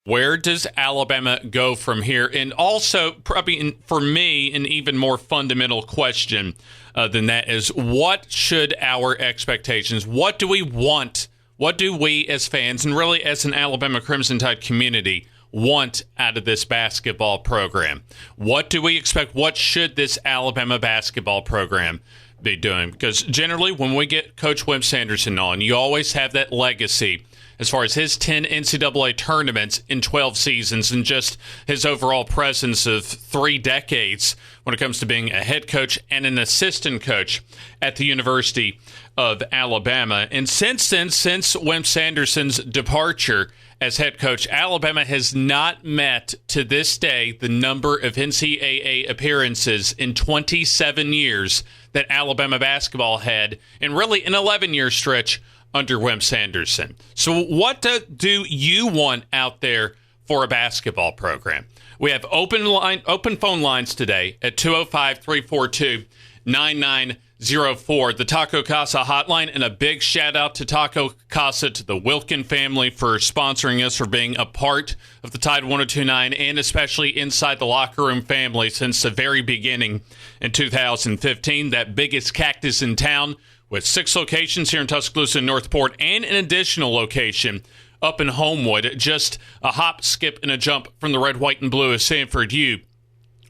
Where does Alabama go from here? And also, probably for me, an even more fundamental question than that is, what should our expectations, what do we want, what do we as fans, and really as an Alabama Crimson Tide community, want out of this basketball program? What do we expect? What should this Alabama basketball program be doing? Because generally, when we get Coach Wimp Sanderson on, you always have that legacy as far as his 10 NCAA tournaments in 12 seasons and just his overall presence of 3 decades when it comes to being a head coach and an assistant coach at the University of Alabama. And since then, since Wimp Sanderson's departure as head coach, Alabama has not met to this day the number of NCAA appearances in 27 years that Alabama basketball had in really an 11-year stretch under Wimp Sanderson. So what do you want out there for a basketball program? We have open phone lines today at 205-342-9904, the Taco Casa hotline, and a big shout out to Taco Casa, to the Wilkin family for sponsoring us, for being a part of the Tide 102.9 and especially inside the locker room family since the very beginning in 2015. That biggest cactus in town, with 6 locations here in Tuscaloosa and Northport, and an additional location up in Homewood, just a hop, skip, and a jump from the red, white, and blue of Sanford U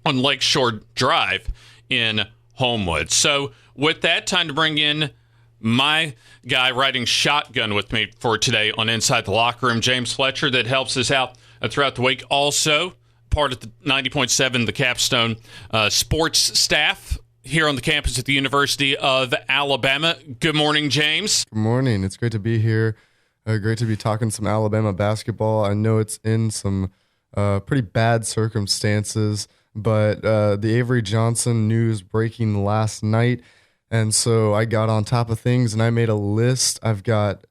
on Lakeshore Drive in Homewood. So with that, time to bring in my guy riding shotgun with me for today on Inside the Locker Room, James Fletcher, that helps us out throughout the week. Also, part of the 90.7, the Capstone sports staff here on the campus at the University of Alabama. Good morning, James. Good morning. It's great to be here. Great to be talking some Alabama basketball. I know it's in some pretty bad circumstances, but the Avery Johnson news breaking last night, and so I got on top of things and I made a list. I've got,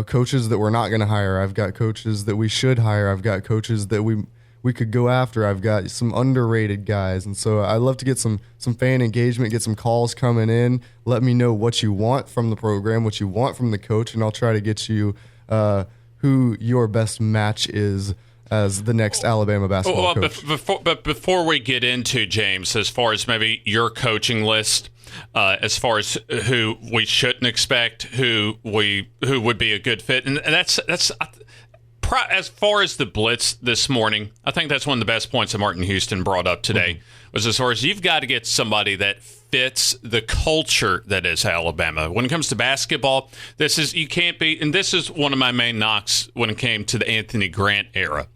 coaches that we're not going to hire. I've got coaches that we should hire. I've got coaches that we could go after. I've got some underrated guys. And so I love to get some fan engagement, get some calls coming in. Let me know what you want from the program, what you want from the coach, and I'll try to get you who your best match is as the next Alabama basketball coach. But before we get into, James, as far as maybe your coaching list, as far as who we shouldn't expect, who would be a good fit, and that's as far as the blitz this morning, I think that's one of the best points that Martin Houston brought up today, was as far as you've got to get somebody that fits the culture that is Alabama. When it comes to basketball, you can't be, and this is one of my main knocks when it came to the Anthony Grant era,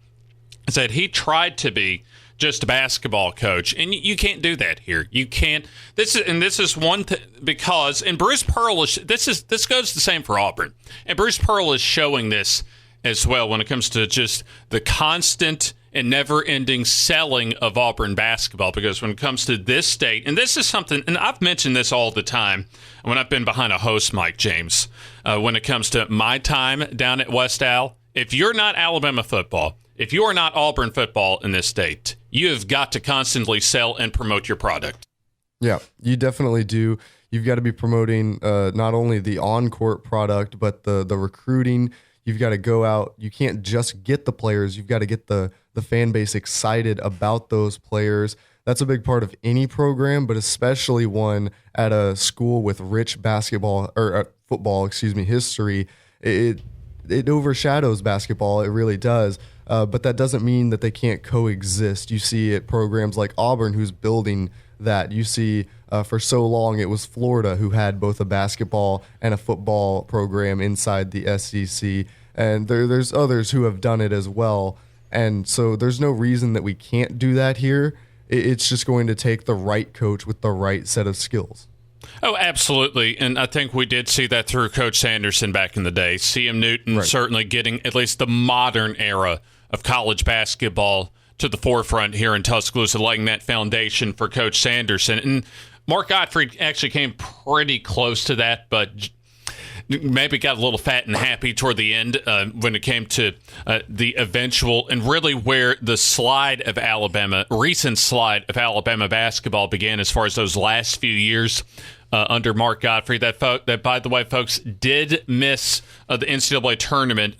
is that he tried to be just a basketball coach, and you can't do that here. You can't. This is one thing, because, and Bruce Pearl this goes the same for Auburn, and Bruce Pearl is showing this as well when it comes to just the constant and never-ending selling of Auburn basketball. Because when it comes to this state, and this is something, and I've mentioned this all the time when I've been behind a host mic, James, when it comes to my time down at West Al, if you're not Alabama football, if you are not Auburn football in this state, you have got to constantly sell and promote your product. Yeah, you definitely do. You've got to be promoting not only the on-court product, but the recruiting. You've got to go out. You can't just get the players. You've got to get the fan base excited about those players. That's a big part of any program, but especially one at a school with rich football history. It overshadows basketball. It really does. But that doesn't mean that they can't coexist. You see at programs like Auburn, who's building that. You see for so long it was Florida who had both a basketball and a football program inside the SEC, and there's others who have done it as well. And so there's no reason that we can't do that here. It's just going to take the right coach with the right set of skills. Oh, absolutely. And I think we did see that through Coach Sanderson back in the day. C.M. Newton certainly getting at least the modern era of college basketball to the forefront here in Tuscaloosa, laying that foundation for Coach Sanderson. And Mark Gottfried actually came pretty close to that, but maybe got a little fat and happy toward the end when it came to the eventual, and really where the recent slide of Alabama basketball began as far as those last few years under Mark Godfrey. That, by the way, folks, did miss the NCAA tournament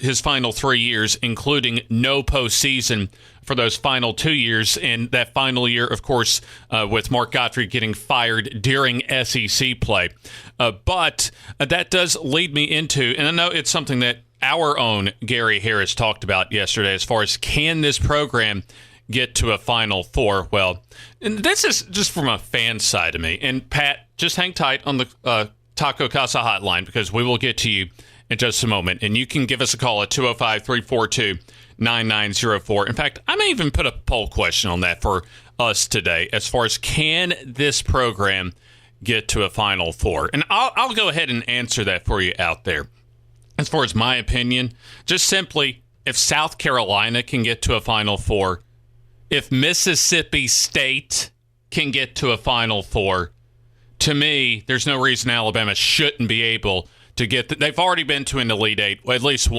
his final 3 years, including no postseason for those final 2 years. And that final year, of course, with Mark Godfrey getting fired during SEC play. But that does lead me into, and I know it's something that our own Gary Harris talked about yesterday, as far as can this program get to a Final Four? Well, and this is just from a fan side of me. And Pat, just hang tight on the Taco Casa hotline, because we will get to you in just a moment. And you can give us a call at 205-342-9904. In fact, I may even put a poll question on that for us today, as far as can this program get to a Final Four? And I'll go ahead and answer that for you out there. As far as my opinion, just simply, if South Carolina can get to a Final Four, if Mississippi State can get to a Final Four, to me, there's no reason Alabama shouldn't be able to get. They've already been to an Elite Eight, at least,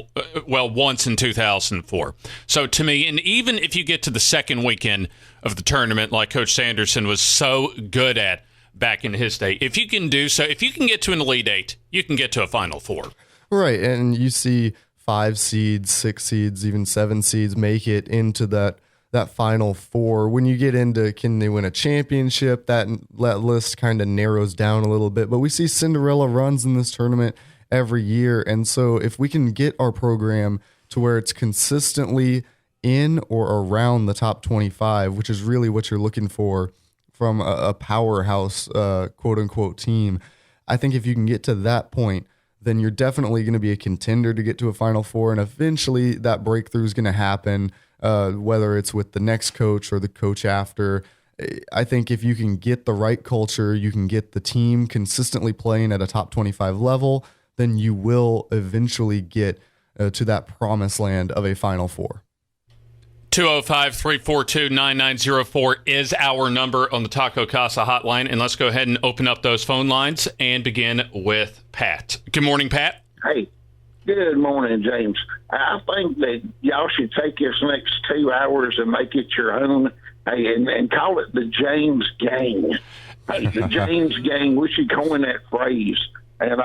once in 2004. So to me, and even if you get to the second weekend of the tournament, like Coach Sanderson was so good at back in his day, if you can do so, if you can get to an Elite Eight, you can get to a Final Four. Right, and you see 5 seeds, 6 seeds, even 7 seeds make it into that Final Four. When you get into can they win a championship, that list kind of narrows down a little bit. But we see Cinderella runs in this tournament every year. And so if we can get our program to where it's consistently in or around the top 25, which is really what you're looking for from a powerhouse, quote unquote, team, I think if you can get to that point, then you're definitely going to be a contender to get to a Final Four. And eventually that breakthrough is going to happen. Whether it's with the next coach or the coach after. I think if you can get the right culture, you can get the team consistently playing at a top 25 level, then you will eventually get to that promised land of a Final Four. 205-342-9904 is our number on the Taco Casa hotline. And let's go ahead and open up those phone lines and begin with Pat. Good morning, Pat. Hey. Good morning, James. I think that y'all should take this next 2 hours and make it your own, and call it the James Gang. Hey, the James Gang, we should coin that phrase. And,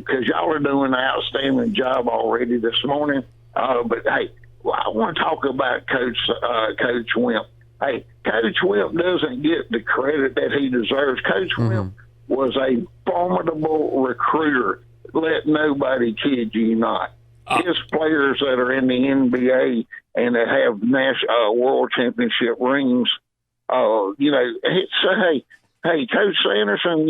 because y'all are doing an outstanding job already this morning. But, I want to talk about Coach Wimp. Hey, Coach Wimp doesn't get the credit that he deserves. Coach Wimp was a formidable recruiter. Let nobody kid you not. His players that are in the NBA and that have world championship rings, hey, Coach Sanderson,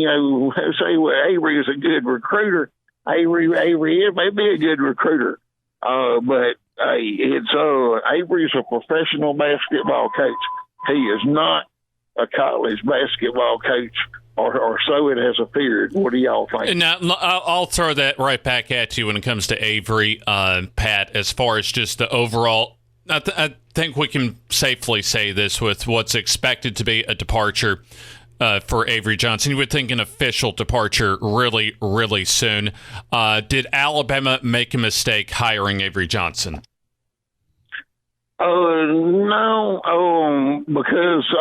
say Avery is a good recruiter. Avery may be a good recruiter, but Avery's a professional basketball coach. He is not a college basketball coach. Or so it has appeared. What do y'all think? Now, I'll throw that right back at you when it comes to Avery, Pat, as far as just the overall. I think we can safely say this with what's expected to be a departure for Avery Johnson. You would think an official departure really, really soon. Did Alabama make a mistake hiring Avery Johnson? No, because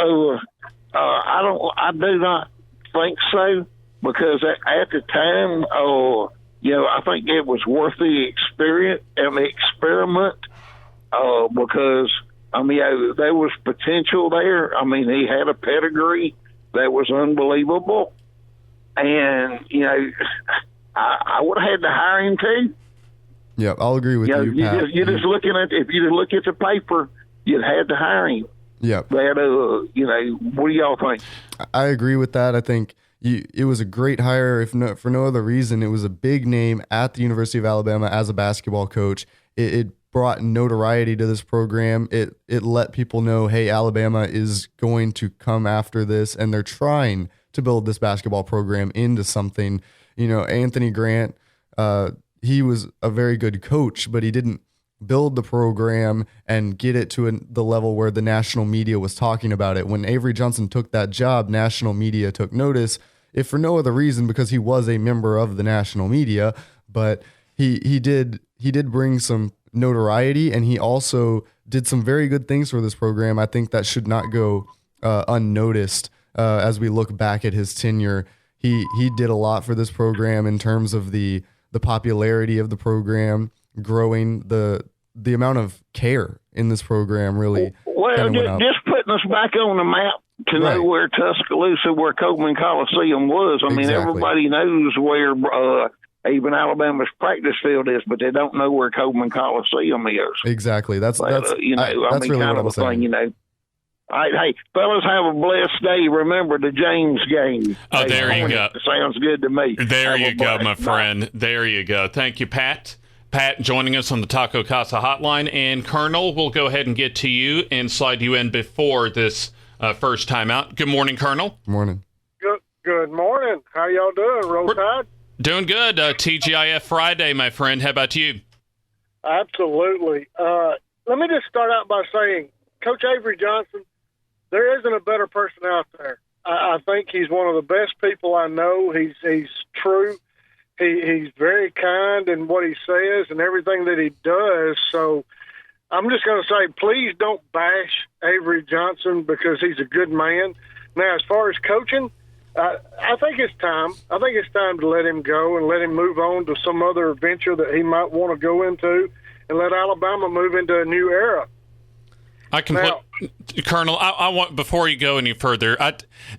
I do not think so, because at the time, I think it was worth the experience and the experiment, because there was potential there. He had a pedigree that was unbelievable, and I would have had to hire him too. Yeah, I'll agree with you, Pat. If you look at the paper, you'd had to hire him. Yeah. But, what do y'all think? I agree with that. I think it was a great hire. For no other reason, it was a big name at the University of Alabama as a basketball coach. It brought notoriety to this program. It let people know, hey, Alabama is going to come after this, and they're trying to build this basketball program into something. Anthony Grant, he was a very good coach, but he didn't build the program and get it to the level where the national media was talking about it. When Avery Johnson took that job, national media took notice, if for no other reason because he was a member of the national media, but he did bring some notoriety, and he also did some very good things for this program. I think that should not go unnoticed as we look back at his tenure. he did a lot for this program in terms of the popularity of the program, growing the amount of care in this program really. Well, just putting us back on the map to know where Tuscaloosa, where Coleman Coliseum was. I mean, everybody knows where even Alabama's practice field is, but they don't know where Coleman Coliseum is. Exactly. That's that's really kind of a thing, All right, hey, fellas, have a blessed day. Remember the James game. Oh, there you go. Sounds good to me. There you go, my friend. There you go. Thank you, Pat. Pat joining us on the Taco Casa hotline. And Colonel, we'll go ahead and get to you and slide you in before this first time out. Good morning, Colonel. Morning. Good morning. How y'all doing? Roll Tide? Doing good. TGIF Friday, my friend. How about you? Absolutely. Let me just start out by saying, Coach Avery Johnson, there isn't a better person out there. I think he's one of the best people I know. He's true. He's very kind in what he says and everything that he does. So I'm just going to say, please don't bash Avery Johnson because he's a good man. Now, as far as coaching, I think it's time. I think it's time to let him go and let him move on to some other venture that he might want to go into and let Alabama move into a new era. Colonel, I want, before you go any further,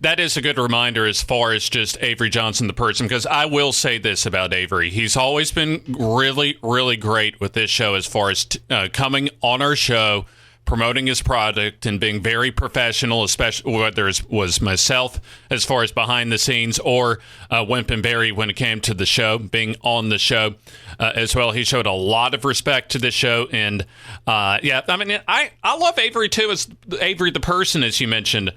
that is a good reminder as far as just Avery Johnson, the person, because I will say this about Avery. He's always been really, really great with this show as far as coming on our show, promoting his product and being very professional, especially whether it was myself as far as behind the scenes or Wimp and Barry when it came to the show, being on the show as well. He showed a lot of respect to the show. And I love Avery too, as Avery the person, as you mentioned,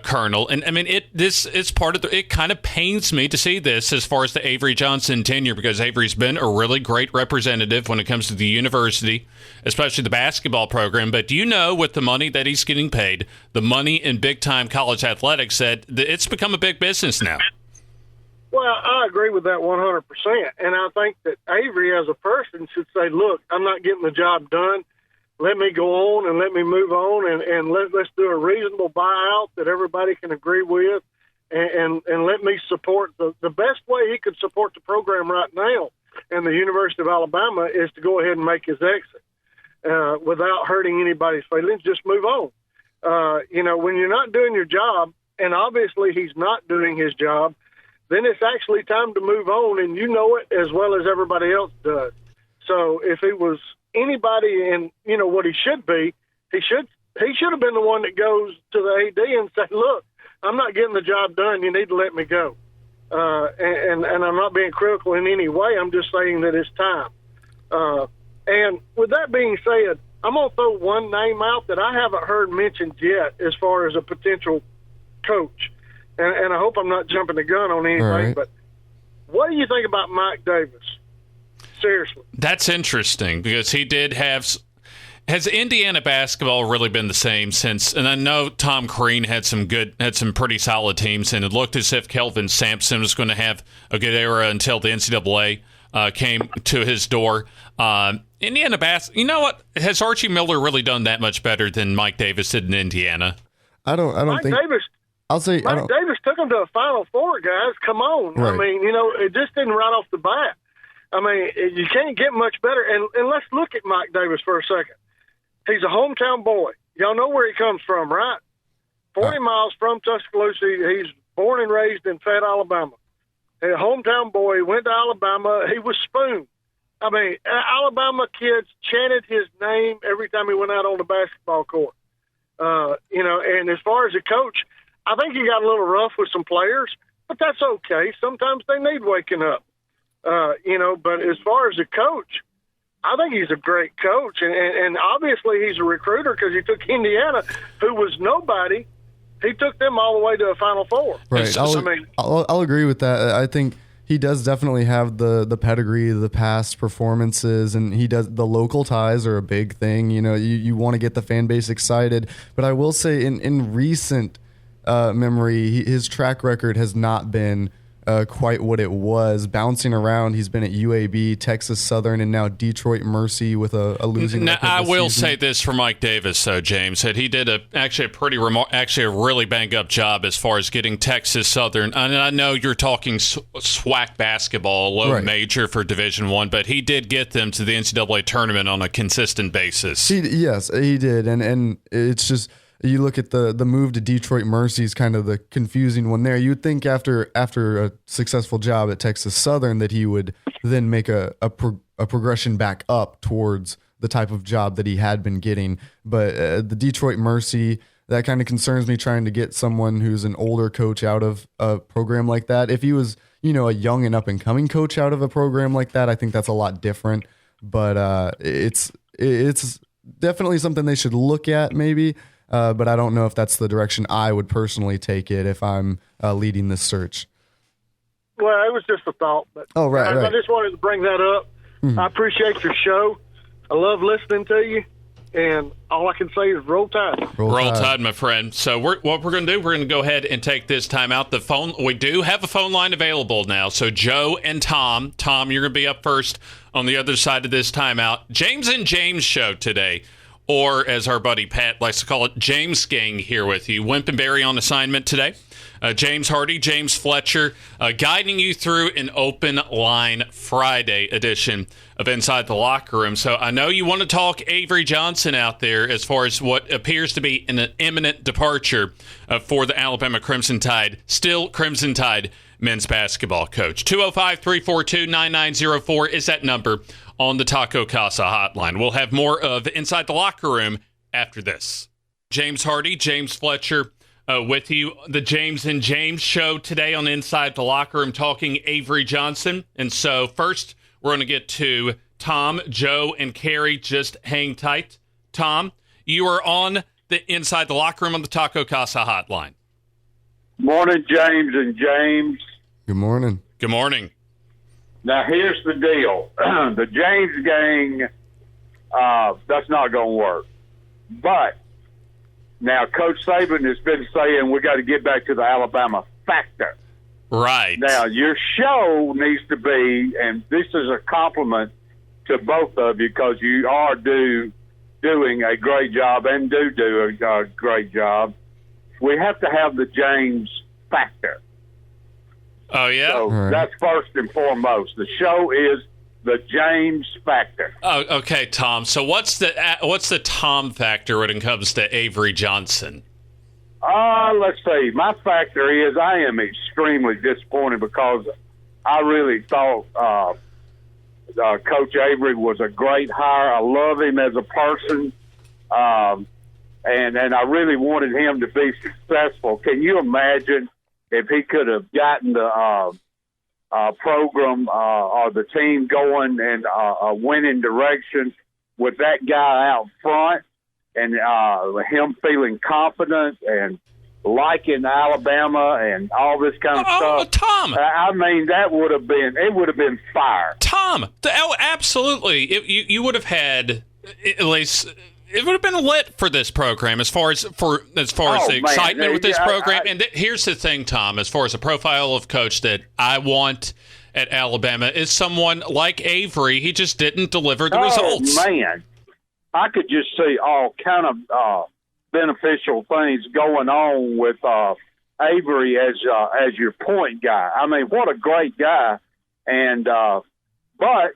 Colonel. And I mean, it's part of it kind of pains me to see this as far as the Avery Johnson tenure, because Avery's been a really great representative when it comes to the university, especially the basketball program. But with the money that he's getting paid, the money in big-time college athletics, that it's become a big business now. Well, I agree with that 100%. And I think that Avery as a person should say, look, I'm not getting the job done. Let me go on and let me move on and let's do a reasonable buyout that everybody can agree with and let me support the best way he could support the program right now and the University of Alabama is to go ahead and make his exit. Without hurting anybody's feelings, just move on. When you're not doing your job, and obviously he's not doing his job, then it's actually time to move on, and you know it as well as everybody else does. So if it was anybody in, what he should be, he should have been the one that goes to the AD and say, look, I'm not getting the job done. You need to let me go. And I'm not being critical in any way. I'm just saying that it's time. And with that being said, I'm going to throw one name out that I haven't heard mentioned yet as far as a potential coach. And I hope I'm not jumping the gun on anything, right. But what do you think about Mike Davis? Seriously. That's interesting because he did have... Has Indiana basketball really been the same since? And I know Tom Crean had some pretty solid teams, and it looked as if Kelvin Sampson was going to have a good era until the NCAA came to his door. Indiana basketball. You know what? Has Archie Miller really done that much better than Mike Davis did in Indiana? I don't think. Davis, I'll say Mike Davis took them to a Final Four, guys. Come on. Right. I mean, it just didn't right off the bat. I mean, you can't get much better. And let's look at Mike Davis for a second. He's a hometown boy. Y'all know where he comes from, right? 40 miles from Tuscaloosa. He's born and raised in Fayette, Alabama. A hometown boy, went to Alabama. He was spooned. I mean, Alabama kids chanted his name every time he went out on the basketball court. And as far as a coach, I think he got a little rough with some players, but that's okay. Sometimes they need waking up. But as far as a coach, I think he's a great coach, and obviously he's a recruiter because he took Indiana, who was nobody. He took them all the way to a Final Four. Right. I'll agree with that. I think he does definitely have the pedigree, the past performances, and he does. The local ties are a big thing. You want to get the fan base excited. But I will say, in recent memory, his track record has not been quite what it was. Bouncing around, he's been at UAB, Texas Southern, and now Detroit Mercy with a losing record. Now, I will season. say this for Mike Davis, though, James, that he did a really bang up job as far as getting Texas Southern. And I know you're talking SWAC basketball, low major for Division I, but he did get them to the NCAA tournament on a consistent basis. Yes, he did, and it's just. You look at the move to Detroit Mercy is kind of the confusing one there. You would think after a successful job at Texas Southern that he would then make a progression back up towards the type of job that he had been getting. But the Detroit Mercy, that kind of concerns me, trying to get someone who's an older coach out of a program like that. If he was, a young and up and coming coach out of a program like that, I think that's a lot different. But it's definitely something they should look at maybe. But I don't know if that's the direction I would personally take it if I'm leading this search. Well, it was just a thought. But right. I just wanted to bring that up. Mm-hmm. I appreciate your show. I love listening to you. And all I can say is roll tide. Roll tide, my friend. So what we're going to do, we're going to go ahead and take this time out. We do have a phone line available now. So Joe and Tom. Tom, you're going to be up first on the other side of this timeout. James and James show today. Or, as our buddy Pat likes to call it, James Gang here with you. Wimp and Barry on assignment today. James Hardy, James Fletcher, guiding you through an Open Line Friday edition of Inside the Locker Room. So I know you want to talk Avery Johnson out there as far as what appears to be an imminent departure for the Alabama Crimson Tide. Still Crimson Tide men's basketball coach. 205-342-9904 is that number on the Taco Casa hotline. We'll have more of Inside the Locker Room after this. James Hardy, James Fletcher with you. The James and James show today on Inside the Locker Room, talking Avery Johnson. And so first, we're going to get to Tom, Joe, and Carrie. Just hang tight. Tom, you are on the Inside the Locker Room on the Taco Casa hotline. Morning, James and James. Good morning. Good morning. Now, here's the deal. The James gang, that's not going to work. But now Coach Saban has been saying we got to get back to the Alabama factor. Right. Now, your show needs to be, and this is a compliment to both of you because you are doing a great job and do a great job. We have to have the James factor. Oh, yeah? So that's first and foremost. The show is the James factor. Oh, okay, Tom. So what's the Tom factor when it comes to Avery Johnson? Let's see. My factor is I am extremely disappointed because I really thought Coach Avery was a great hire. I love him as a person, and I really wanted him to be successful. Can you imagine if he could have gotten the program or the team going in a winning direction with that guy out front and him feeling confident and liking Alabama and all this kind of stuff? Tom! I mean, it would have been fire. Tom! Absolutely. You would have had at least... It would have been lit for this program as far as the excitement with this program. And here's the thing, Tom, as far as a profile of coach that I want at Alabama is someone like Avery. He just didn't deliver the results. Oh, man. I could just see all kind of beneficial things going on with Avery as your point guy. I mean, what a great guy. And but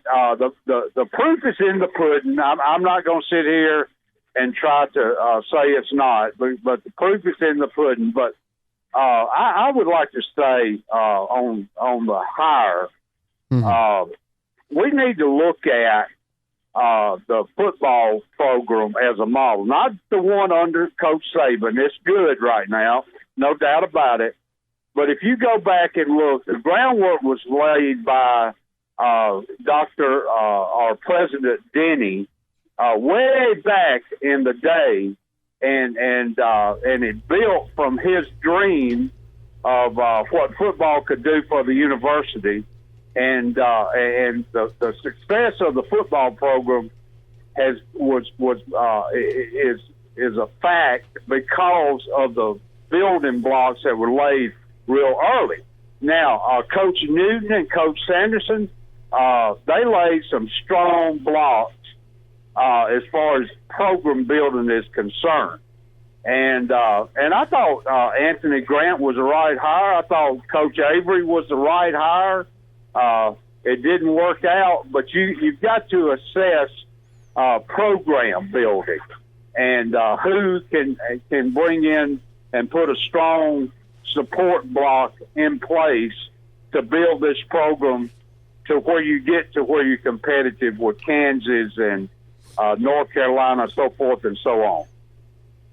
the proof is in the pudding. I'm not going to sit here and try to say it's not, but the proof is in the pudding. But I would like to stay on the hire. Mm-hmm. We need to look at the football program as a model, not the one under Coach Saban. It's good right now, no doubt about it. But if you go back and look, the groundwork was laid by Dr. or President Denny way back in the day, and it built from his dream of what football could do for the university, and the success of the football program is a fact because of the building blocks that were laid real early. Now, Coach Newton and Coach Sanderson, they laid some strong blocks as far as program building is concerned. And I thought Anthony Grant was the right hire. I thought Coach Avery was the right hire. It didn't work out, but you've got to assess program building and who can bring in and put a strong support block in place to build this program to where you get to where you're competitive with Kansas and North Carolina, so forth and so on.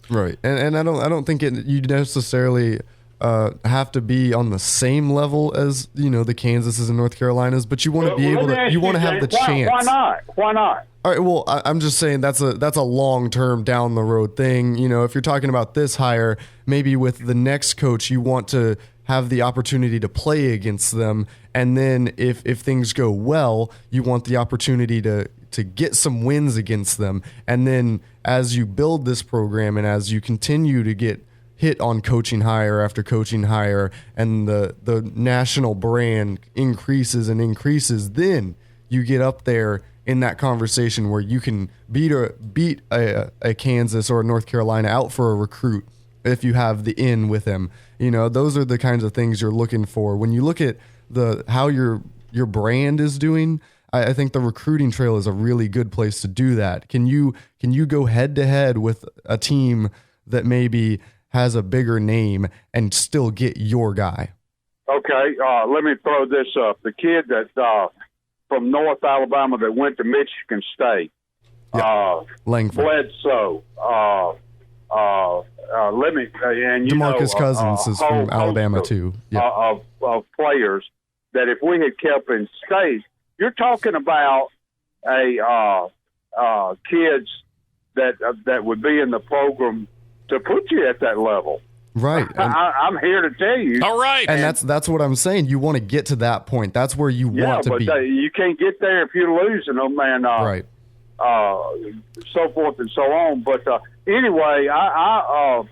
Right, and I don't think you necessarily have to be on the same level as the Kansases and North Carolinas, but you want to be able to. You want to have the chance. Why not? Why not? All right. Well, I'm just saying that's a long term down the road thing. If you're talking about this hire, maybe with the next coach, you want to have the opportunity to play against them, and then if things go well, you want the opportunity to get some wins against them, and then as you build this program and as you continue to get hit on coaching hire after coaching hire and the national brand increases and increases, then you get up there in that conversation where you can beat a Kansas or a North Carolina out for a recruit if you have the in with him. Those are the kinds of things you're looking for. When you look at how your brand is doing, I think the recruiting trail is a really good place to do that. Can you go head to head with a team that maybe has a bigger name and still get your guy? Okay, let me throw this up. The kid that from North Alabama that went to Michigan State, Langford. Bledsoe. Let me and DeMarcus Cousins is from Alabama too. Yeah. Of players that if we had kept in state. You're talking about kids that would be in the program to put you at that level. Right. I'm here to tell you. All right. And that's what I'm saying. You want to get to that point. That's where you want to be. Yeah, but you can't get there if you're losing them, man. Right. So forth and so on. But anyway, I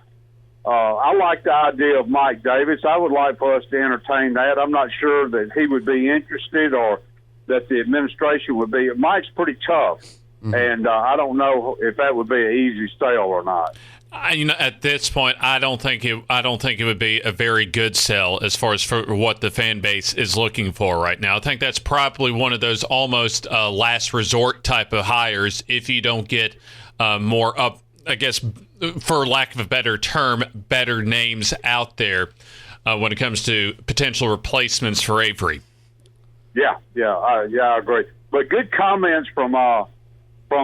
like the idea of Mike Davis. I would like for us to entertain that. I'm not sure that he would be interested or that the administration would be. Mike's pretty tough, and I don't know if that would be an easy sale or not. At this point, I don't think it would be a very good sell as far as for what the fan base is looking for right now. I think that's probably one of those almost last resort type of hires if you don't get more up, I guess, for lack of a better term, better names out there when it comes to potential replacements for Avery. I agree. But good comments from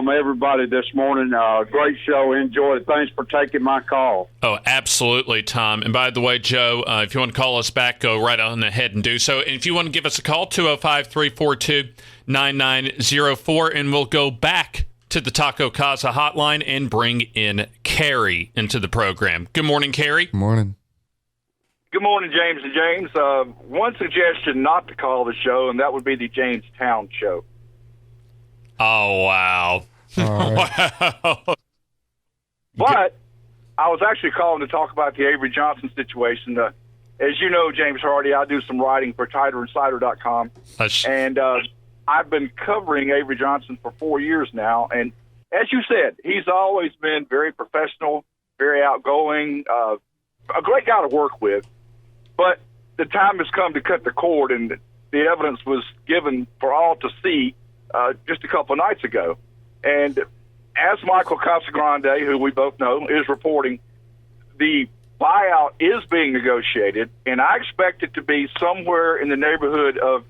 everybody this morning. Great show. Enjoyed it. Thanks for taking my call. Oh, absolutely, Tom. And by the way, Joe, if you want to call us back, go right on ahead and do so. And if you want to give us a call, 205-342-9904, and we'll go back to the Taco Casa hotline and bring in Carrie into the program. Good morning, Carrie. Good morning. Good morning, James and James. One suggestion not to call the show, and that would be the Jamestown show. Oh, wow. Wow. But I was actually calling to talk about the Avery Johnson situation. As you know, James Hardy, I do some writing for TiderInsider.com, and I've been covering Avery Johnson for 4 years now. And as you said, he's always been very professional, very outgoing, a great guy to work with. But the time has come to cut the cord, and the evidence was given for all to see just a couple of nights ago. And as Michael Casagrande, who we both know, is reporting, the buyout is being negotiated, and I expect it to be somewhere in the neighborhood of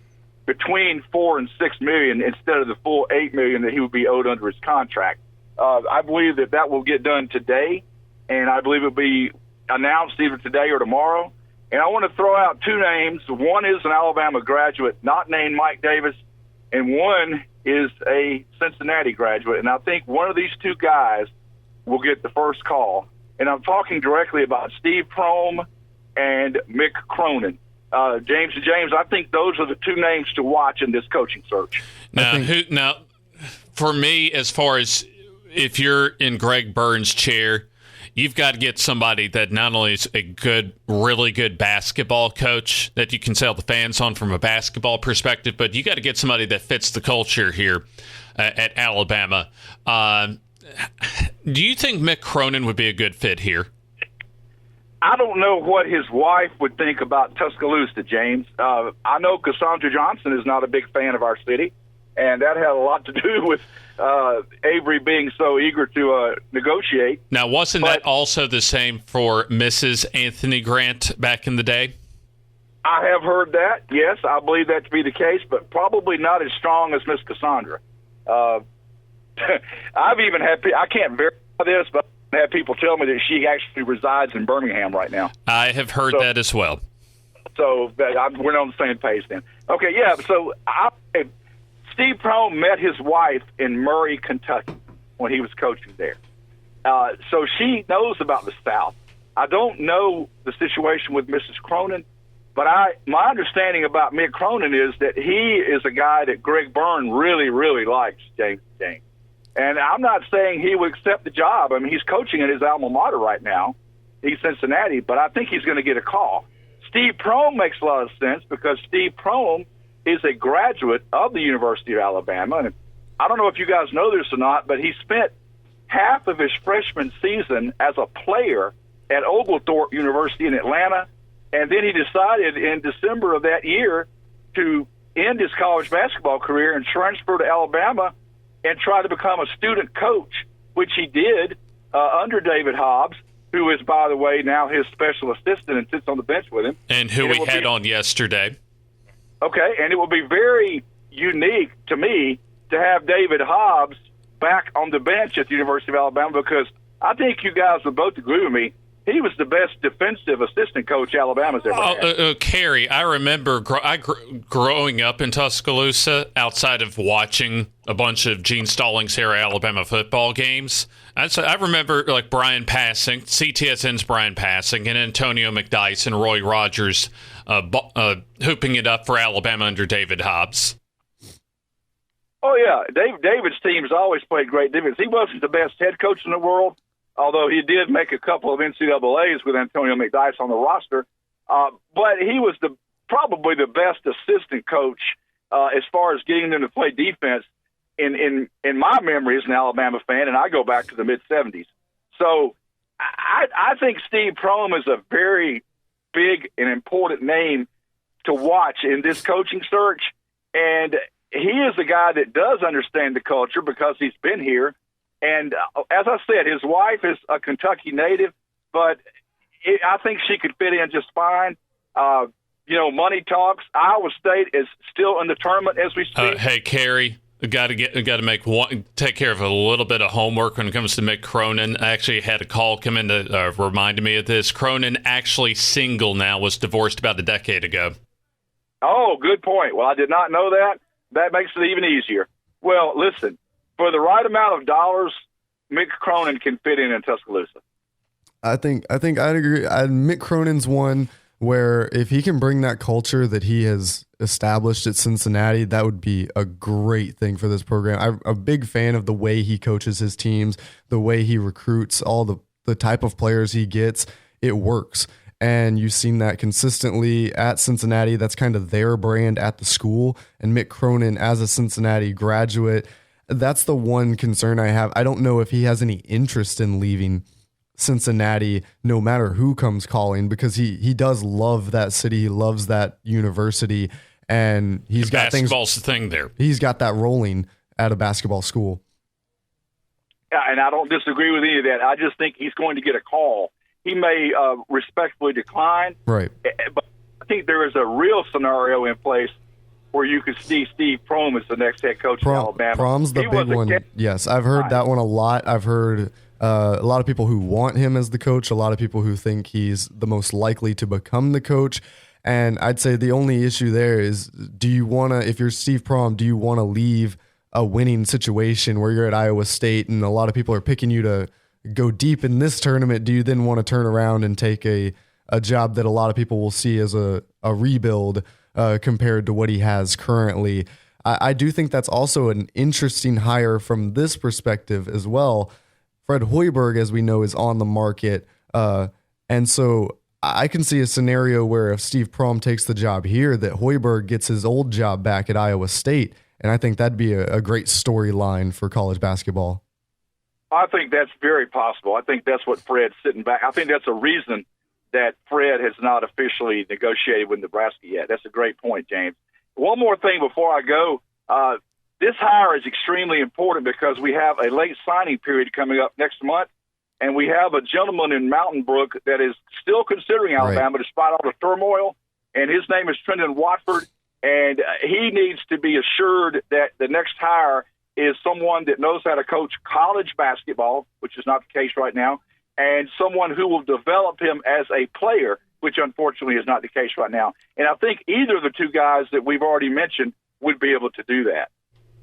between $4 and $6 million instead of the full $8 million that he would be owed under his contract. I believe that will get done today, and I believe it will be announced either today or tomorrow. And I want to throw out two names. One is an Alabama graduate not named Mike Davis, and one is a Cincinnati graduate. And I think one of these two guys will get the first call. And I'm talking directly about Steve Prohm and Mick Cronin. James and James, I think those are the two names to watch in this coaching search. Now, for me, as far as if you're in Greg Burns' chair you've got to get somebody that not only is a good, really good basketball coach that you can sell the fans on from a basketball perspective, but you got to get somebody that fits the culture here at Alabama. Do you think Mick Cronin would be a good fit here? I don't know what his wife would think about Tuscaloosa, James. I know Cassandra Johnson is not a big fan of our city, and that had a lot to do with Avery being so eager to negotiate. Now, wasn't that also the same for Mrs. Anthony Grant back in the day? I have heard that. Yes, I believe that to be the case, but probably not as strong as Miss Cassandra. I've even had I can't verify this, but I've had people tell me that she actually resides in Birmingham right now. I have heard that as well. So we're on the same page then. Okay, yeah. So Steve Prohm met his wife in Murray, Kentucky, when he was coaching there. So she knows about the South. I don't know the situation with Mrs. Cronin, but my understanding about Mick Cronin is that he is a guy that Greg Byrne really, really likes, James. And I'm not saying he would accept the job. I mean, he's coaching at his alma mater right now. He's Cincinnati, but I think he's going to get a call. Steve Prohm makes a lot of sense because Steve Prohm is a graduate of the University of Alabama. And I don't know if you guys know this or not, but he spent half of his freshman season as a player at Oglethorpe University in Atlanta. And then he decided in December of that year to end his college basketball career and transfer to Alabama and try to become a student coach, which he did under David Hobbs, who is, by the way, now his special assistant and sits on the bench with him. And who we had on yesterday. Okay, and it will be very unique to me to have David Hobbs back on the bench at the University of Alabama because I think you guys would both agree with me. He was the best defensive assistant coach Alabama's ever had. Kerry, I remember growing up in Tuscaloosa outside of watching a bunch of Gene Stallings era Alabama football games. I remember like Brian Passing, CTSN's Brian Passing, and Antonio McDyess and Roy Rogers hooping it up for Alabama under David Hobbs. Oh, yeah. David's team's always played great defense. He wasn't the best head coach in the world, although he did make a couple of NCAAs with Antonio McDyess on the roster. But he was probably the best assistant coach as far as getting them to play defense in my memory as an Alabama fan, and I go back to the mid-'70s. So I think Steve Prohm is a very big and important name to watch in this coaching search, and he is a guy that does understand the culture because he's been here. And as I said, his wife is a Kentucky native, but I think she could fit in just fine. Money talks. Iowa State is still in the tournament as we speak. Hey, Kerry, got to take care of a little bit of homework when it comes to Mick Cronin. I actually had a call come in that reminded me of this. Cronin actually single now, was divorced about a decade ago. Oh, good point. Well, I did not know that. That makes it even easier. Well, listen. For the right amount of dollars, Mick Cronin can fit in Tuscaloosa. I think I'd agree. Mick Cronin's one where if he can bring that culture that he has established at Cincinnati, that would be a great thing for this program. I'm a big fan of the way he coaches his teams, the way he recruits, all the type of players he gets. It works. And you've seen that consistently at Cincinnati. That's kind of their brand at the school. And Mick Cronin, as a Cincinnati graduate, that's the one concern I have. I don't know if he has any interest in leaving Cincinnati, no matter who comes calling, because he does love that city. He loves that university, and he's got basketball's the thing there. He's got that rolling at a basketball school. Yeah, and I don't disagree with any of that. I just think he's going to get a call. He may respectfully decline, right? But I think there is a real scenario in place where you could see Steve Prohm as the next head coach of Alabama. Prohm's the big one. Yes, I've heard that one a lot. I've heard a lot of people who want him as the coach, a lot of people who think he's the most likely to become the coach. And I'd say the only issue there is, if you're Steve Prohm, do you want to leave a winning situation where you're at Iowa State and a lot of people are picking you to go deep in this tournament? Do you then want to turn around and take a job that a lot of people will see as a rebuild compared to what he has currently? I do think that's also an interesting hire from this perspective as well. Fred Hoiberg, as we know, is on the market. And so I can see a scenario where if Steve Prohm takes the job here, that Hoiberg gets his old job back at Iowa State. And I think that'd be a great storyline for college basketball. I think that's very possible. I think that's what Fred's sitting back. I think that's a reason that Fred has not officially negotiated with Nebraska yet. That's a great point, James. One more thing before I go. This hire is extremely important because we have a late signing period coming up next month, and we have a gentleman in Mountain Brook that is still considering Alabama despite all the turmoil, and his name is Trendon Watford, and he needs to be assured that the next hire is someone that knows how to coach college basketball, which is not the case right now, and someone who will develop him as a player, which unfortunately is not the case right now. And I think either of the two guys that we've already mentioned would be able to do that.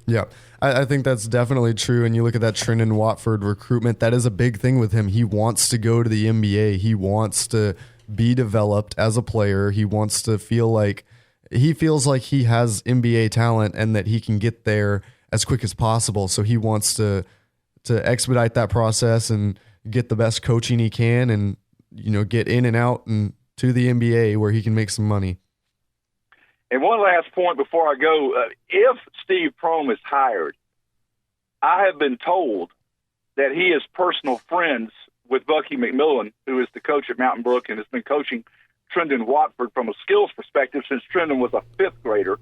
Yeah, I think that's definitely true. And you look at that Trendon Watford recruitment, that is a big thing with him. He wants to go to the NBA. He wants to be developed as a player. He wants to feel like he feels like he has NBA talent and that he can get there as quick as possible. So he wants to expedite that process and get the best coaching he can and, get in and out and to the NBA where he can make some money. And one last point before I go, if Steve Prohm is hired, I have been told that he is personal friends with Bucky McMillan, who is the coach at Mountain Brook and has been coaching Trendon Watford from a skills perspective since Trendon was a fifth grader.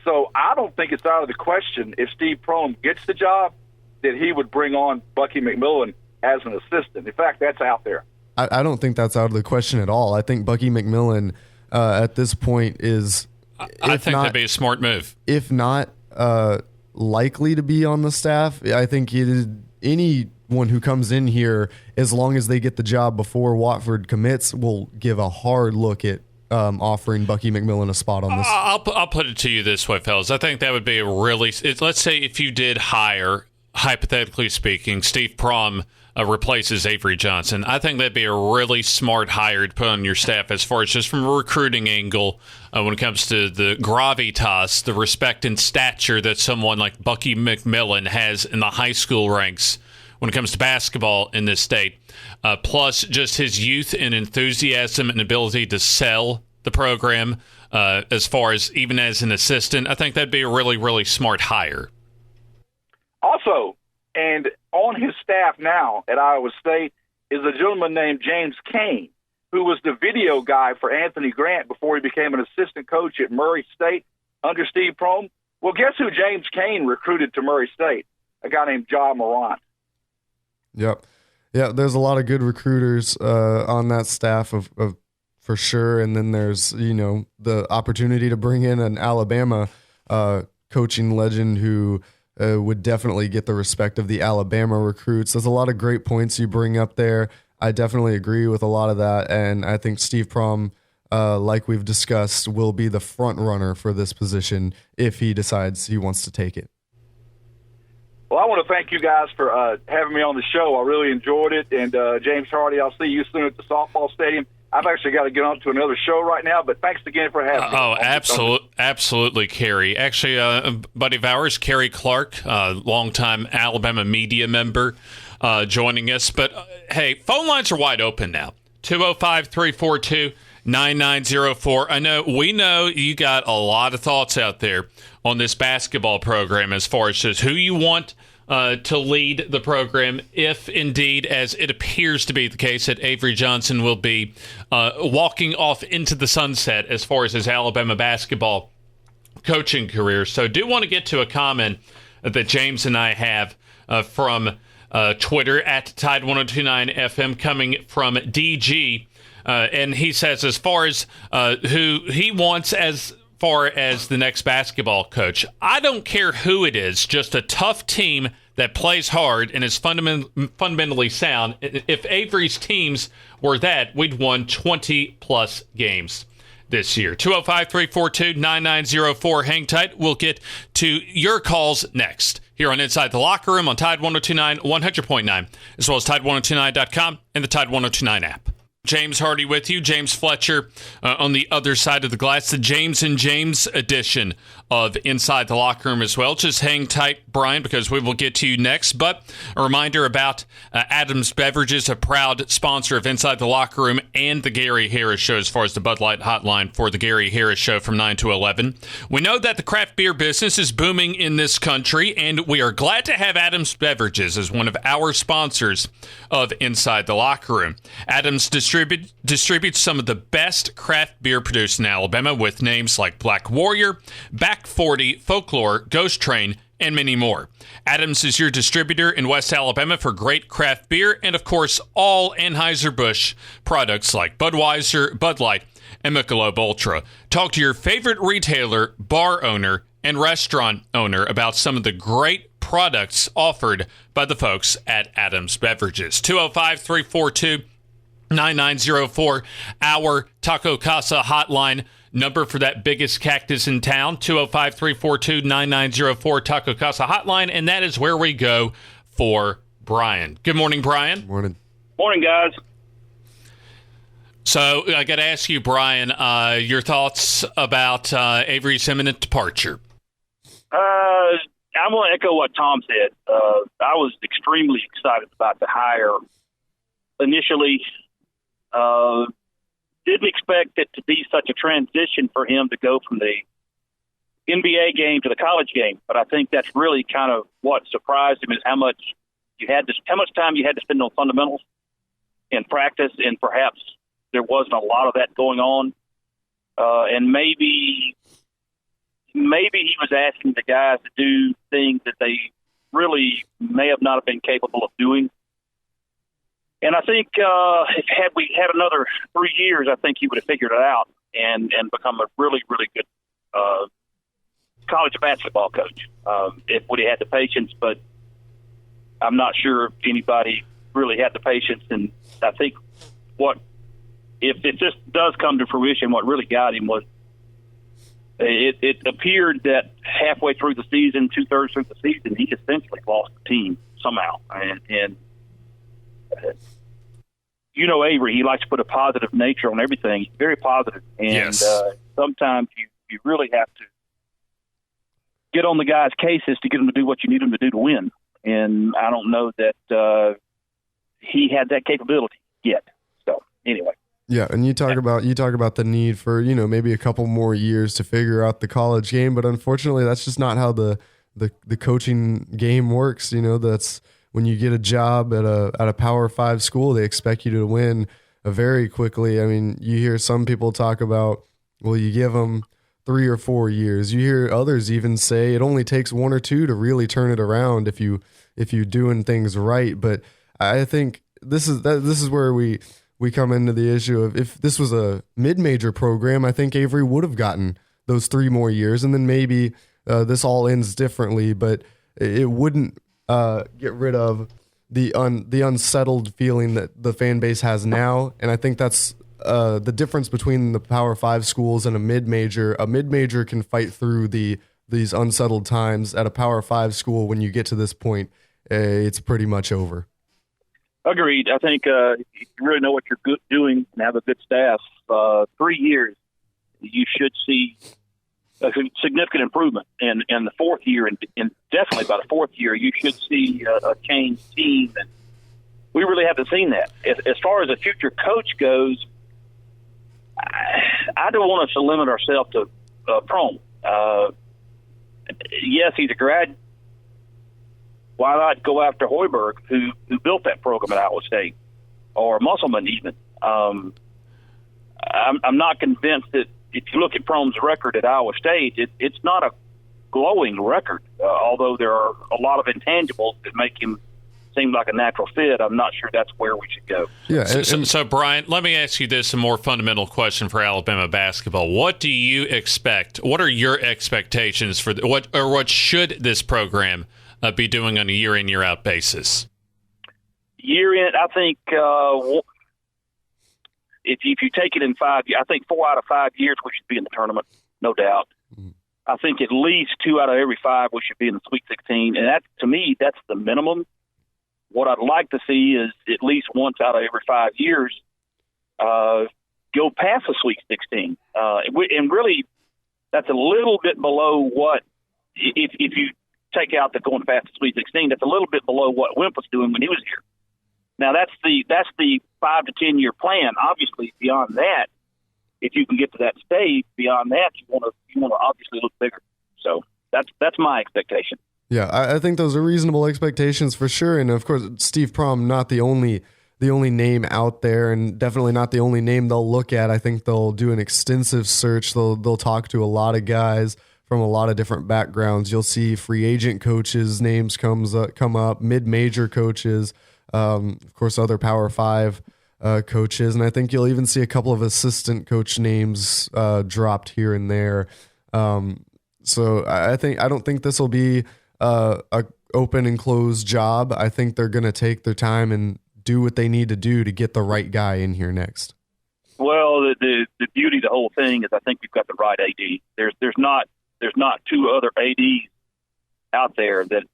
So I don't think it's out of the question if Steve Prohm gets the job that he would bring on Bucky McMillan as an assistant. In fact, that's out there. I don't think that's out of the question at all. I think Bucky McMillan at this point is, I think that'd be a smart move. If not likely to be on the staff, I think it is anyone who comes in here, as long as they get the job before Watford commits, will give a hard look at offering Bucky McMillan a spot on this. I'll put it to you this way, fellas. I think that would be a really – let's say if you did hire, hypothetically speaking, Steve Prohm replaces Avery Johnson. I think that'd be a really smart hire to put on your staff as far as just from a recruiting angle when it comes to the gravitas, the respect and stature that someone like Bucky McMillan has in the high school ranks when it comes to basketball in this state. Plus just his youth and enthusiasm and ability to sell the program as far as even as an assistant. I think that'd be a really, really smart hire. Also, and on his staff now at Iowa State is a gentleman named James Kane, who was the video guy for Anthony Grant before he became an assistant coach at Murray State under Steve Prohm. Well, guess who James Kane recruited to Murray State? A guy named Ja Morant. Yep. Yeah, there's a lot of good recruiters on that staff of for sure. And then there's, the opportunity to bring in an Alabama coaching legend who would definitely get the respect of the Alabama recruits. There's a lot of great points you bring up there. I definitely agree with a lot of that. And I think Steve Prohm, like we've discussed, will be the front runner for this position if he decides he wants to take it. Well, I want to thank you guys for having me on the show. I really enjoyed it. And James Hardy, I'll see you soon at the softball stadium. I've actually got to get on to another show right now, but thanks again for having me. Oh, absolutely, Kerry. Actually, a buddy of ours, Kerry Clark, longtime Alabama media member, joining us. But, hey, phone lines are wide open now. 205-342-9904. We know you got a lot of thoughts out there on this basketball program as far as just who you want to lead the program, if indeed, as it appears to be the case, that Avery Johnson will be walking off into the sunset as far as his Alabama basketball coaching career. So do want to get to a comment that James and I have from Twitter at Tide1029FM coming from DG. And he says, as far as who he wants as far as the next basketball coach, I don't care who it is, just a tough team that plays hard and is fundamentally sound. If Avery's teams were that, we'd won 20-plus games this year. 205-342-9904. Hang tight. We'll get to your calls next here on Inside the Locker Room on Tide 102.9, 100.9, as well as Tide1029.com and the Tide 1029 app. James Hardy with you, James Fletcher on the other side of the glass, the James and James edition of Inside the Locker Room as well. Just hang tight, Brian, because we will get to you next. But a reminder about Adams Beverages, a proud sponsor of Inside the Locker Room and the Gary Harris Show, as far as the Bud Light hotline for the Gary Harris Show from 9 to 11. We know that the craft beer business is booming in this country, and we are glad to have Adams Beverages as one of our sponsors of Inside the Locker Room. Adams distributes some of the best craft beer produced in Alabama, with names like Black Warrior, Back 40, Folklore, Ghost Train, and many more. Adams is your distributor in West Alabama for great craft beer and, of course, all Anheuser-Busch products like Budweiser, Bud Light, and Michelob Ultra. Talk to your favorite retailer, bar owner, and restaurant owner about some of the great products offered by the folks at Adams Beverages. 205-342-9904, our Taco Casa hotline number for that biggest cactus in town, 205-342-9904, Taco Casa hotline, and that is where we go for Brian. Good morning, Brian. Morning. Morning, guys. So I got to ask you, Brian, your thoughts about Avery's imminent departure. I'm going to echo what Tom said. I was extremely excited about the hire initially. Didn't expect it to be such a transition for him to go from the NBA game to the college game, but I think that's really kind of what surprised him, is how much time you had to spend on fundamentals and practice, and perhaps there wasn't a lot of that going on. And maybe he was asking the guys to do things that they really may have not been capable of doing. And I think had we had another 3 years, I think he would have figured it out and become a really, really good college basketball coach if would he had the patience. But I'm not sure if anybody really had the patience. And I think if this does come to fruition, what really got him was it appeared that halfway through the season, 2/3 through the season, he essentially lost the team somehow. And Avery, he likes to put a positive nature on everything. He's very positive. And yes. Sometimes you really have to get on the guy's cases to get him to do what you need him to do to win. And I don't know that he had that capability yet. So anyway. Yeah, and you talk about the need for, maybe a couple more years to figure out the college game, but unfortunately that's just not how the coaching game works. That's when you get a job at a Power 5 school, they expect you to win very quickly. I mean, you hear some people talk about, well, you give them 3 or 4 years. You hear others even say it only takes 1 or 2 to really turn it around if you're doing things right. But I think this is where we come into the issue of, if this was a mid-major program, I think Avery would have gotten those 3 more years, and then maybe this all ends differently, but it wouldn't get rid of the unsettled feeling that the fan base has now. And I think that's the difference between the Power 5 schools and a mid-major. A mid-major can fight through these unsettled times. At a Power 5 school, when you get to this point, it's pretty much over. Agreed. I think if you really know what you're doing and have a good staff, 3 years, you should see a significant improvement. And the fourth year, and definitely by the fourth year, you should see a changed team. And we really haven't seen that. As far as a future coach goes, I don't want us to limit ourselves to Prohm. Yes, he's a grad. Why not go after Hoiberg, who built that program at Iowa State, or Musselman even? I'm not convinced that if you look at Prohm's record at Iowa State, it's not a glowing record, although there are a lot of intangibles that make him seem like a natural fit. I'm not sure that's where we should go. Yeah. So Brian, let me ask you this, a more fundamental question for Alabama basketball. What do you expect? What are your expectations for what should this program be doing on a year-in, year-out basis? Year-in, I think if you take it in 5 years, I think 4 out of 5 years we should be in the tournament, no doubt. Mm-hmm. I think at least 2 out of every 5 we should be in the Sweet 16, and that, to me, that's the minimum. What I'd like to see is at least once out of every 5 years go past the Sweet 16. And really, That's a little bit below what, if you take out the going past the Sweet 16, that's a little bit below what Wimp was doing when he was here. Now that's the 5 to 10 year plan. Obviously, beyond that, if you can get to that stage, beyond that, you want to obviously look bigger. So that's my expectation. Yeah, I think those are reasonable expectations for sure. And of course, Steve Prohm, not the only name out there, and definitely not the only name they'll look at. I think they'll do an extensive search. They'll talk to a lot of guys from a lot of different backgrounds. You'll see free agent coaches' names come up, mid-major coaches, of course, other Power 5 coaches, and I think you'll even see a couple of assistant coach names dropped here and there. So I don't think this will be a open and closed job. I think they're going to take their time and do what they need to do to get the right guy in here next. Well, the beauty of the whole thing is I think you've got the right AD. There's not two other ADs out there that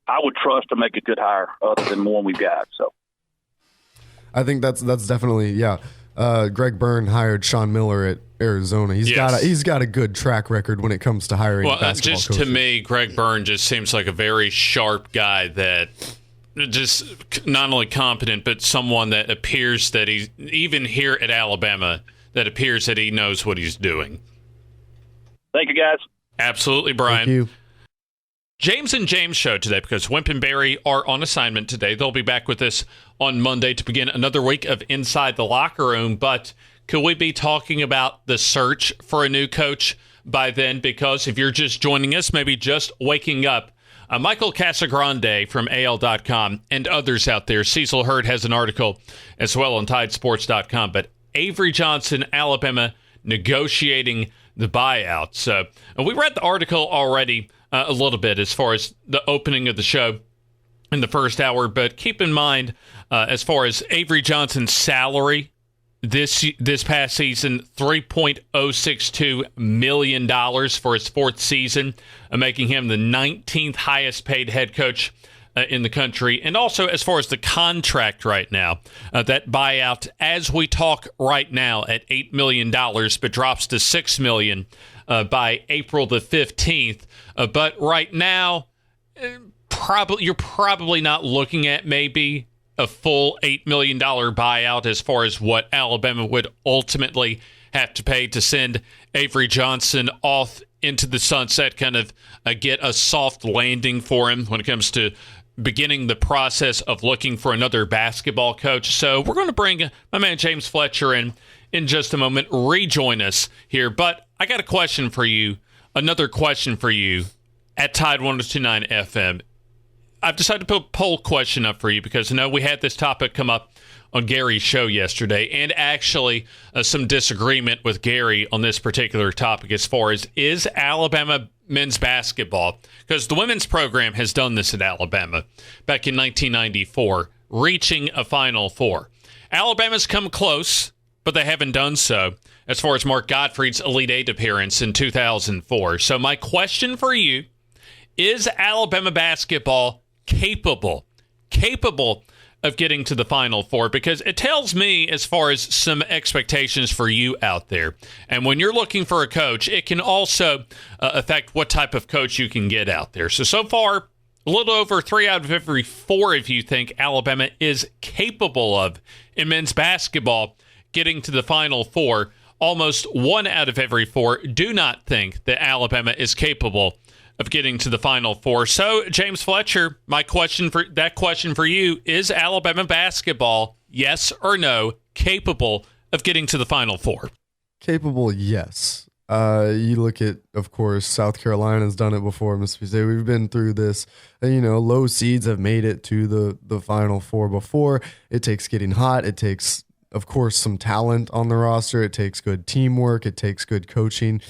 I would trust to make a good hire other than the one we've got. So I think that's definitely, yeah. Greg Byrne hired Sean Miller at Arizona. He's got a good track record when it comes to hiring basketball just coaches. To me, Greg Byrne just seems like a very sharp guy that just not only competent, but someone that appears that he's, even here at Alabama, that appears that he knows what he's doing. Thank you, guys. Absolutely, Brian. Thank you. James and James show today because Wimp and Barry are on assignment today. They'll be back with us on Monday to begin another week of Inside the Locker Room. But could we be talking about the search for a new coach by then? Because if you're just joining us, maybe just waking up, Michael Casagrande from AL.com and others out there, Cecil Hurd has an article as well on TideSports.com. But Avery Johnson, Alabama, negotiating the buyout. So we read the article already a little bit as far as the opening of the show in the first hour, but keep in mind as far as Avery Johnson's salary this past season, $3.062 million for his fourth season, making him the 19th highest paid head coach in the country. And also as far as the contract right now, that buyout as we talk right now at $8 million, but drops to $6 million by April the 15th. But right now, you're probably not looking at maybe a full $8 million buyout as far as what Alabama would ultimately have to pay to send Avery Johnson off into the sunset, kind of get a soft landing for him when it comes to beginning the process of looking for another basketball coach. So we're going to bring my man James Fletcher in just a moment, rejoin us here. But I got a question for you, another question for you at Tide 102.9 FM. I've decided to put a poll question up for you because I know we had this topic come up on Gary's show yesterday, and actually some disagreement with Gary on this particular topic as far as is Alabama men's basketball, because the women's program has done this at Alabama back in 1994, reaching a Final Four. Alabama's come close, but they haven't done so as far as Mark Gottfried's Elite Eight appearance in 2004. So my question for you, is Alabama basketball capable of getting to the Final Four? Because it tells me as far as some expectations for you out there. And when you're looking for a coach, it can also affect what type of coach you can get out there. So far, a little over 3 out of every 4 of you think Alabama is capable of, in men's basketball, getting to the Final Four. Almost 1 out of every 4 do not think that Alabama is capable of getting to the Final Four. So, James Fletcher, my question for you, is Alabama basketball, yes or no, capable of getting to the Final Four? Capable, yes. You look at, of course, South Carolina's done it before, Mississippi State. We've been through this. Low seeds have made it to the Final Four before. It takes getting hot. It takes, of course, some talent on the roster. It takes good teamwork. It takes good coaching.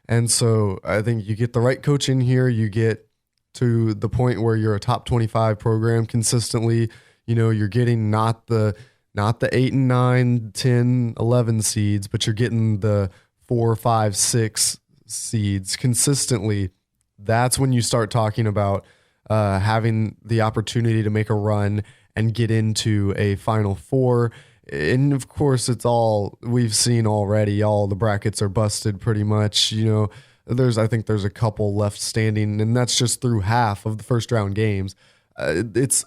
And so I think you get the right coach in here, you get to the point where you're a top 25 program consistently. You're getting not the 8 and 9, 10, 11 seeds, but you're getting the 4, 5, 6 seeds consistently. That's when you start talking about having the opportunity to make a run and get into a Final Four. And of course, it's all we've seen already. All the brackets are busted pretty much. I think there's a couple left standing, and that's just through half of the first round games. It's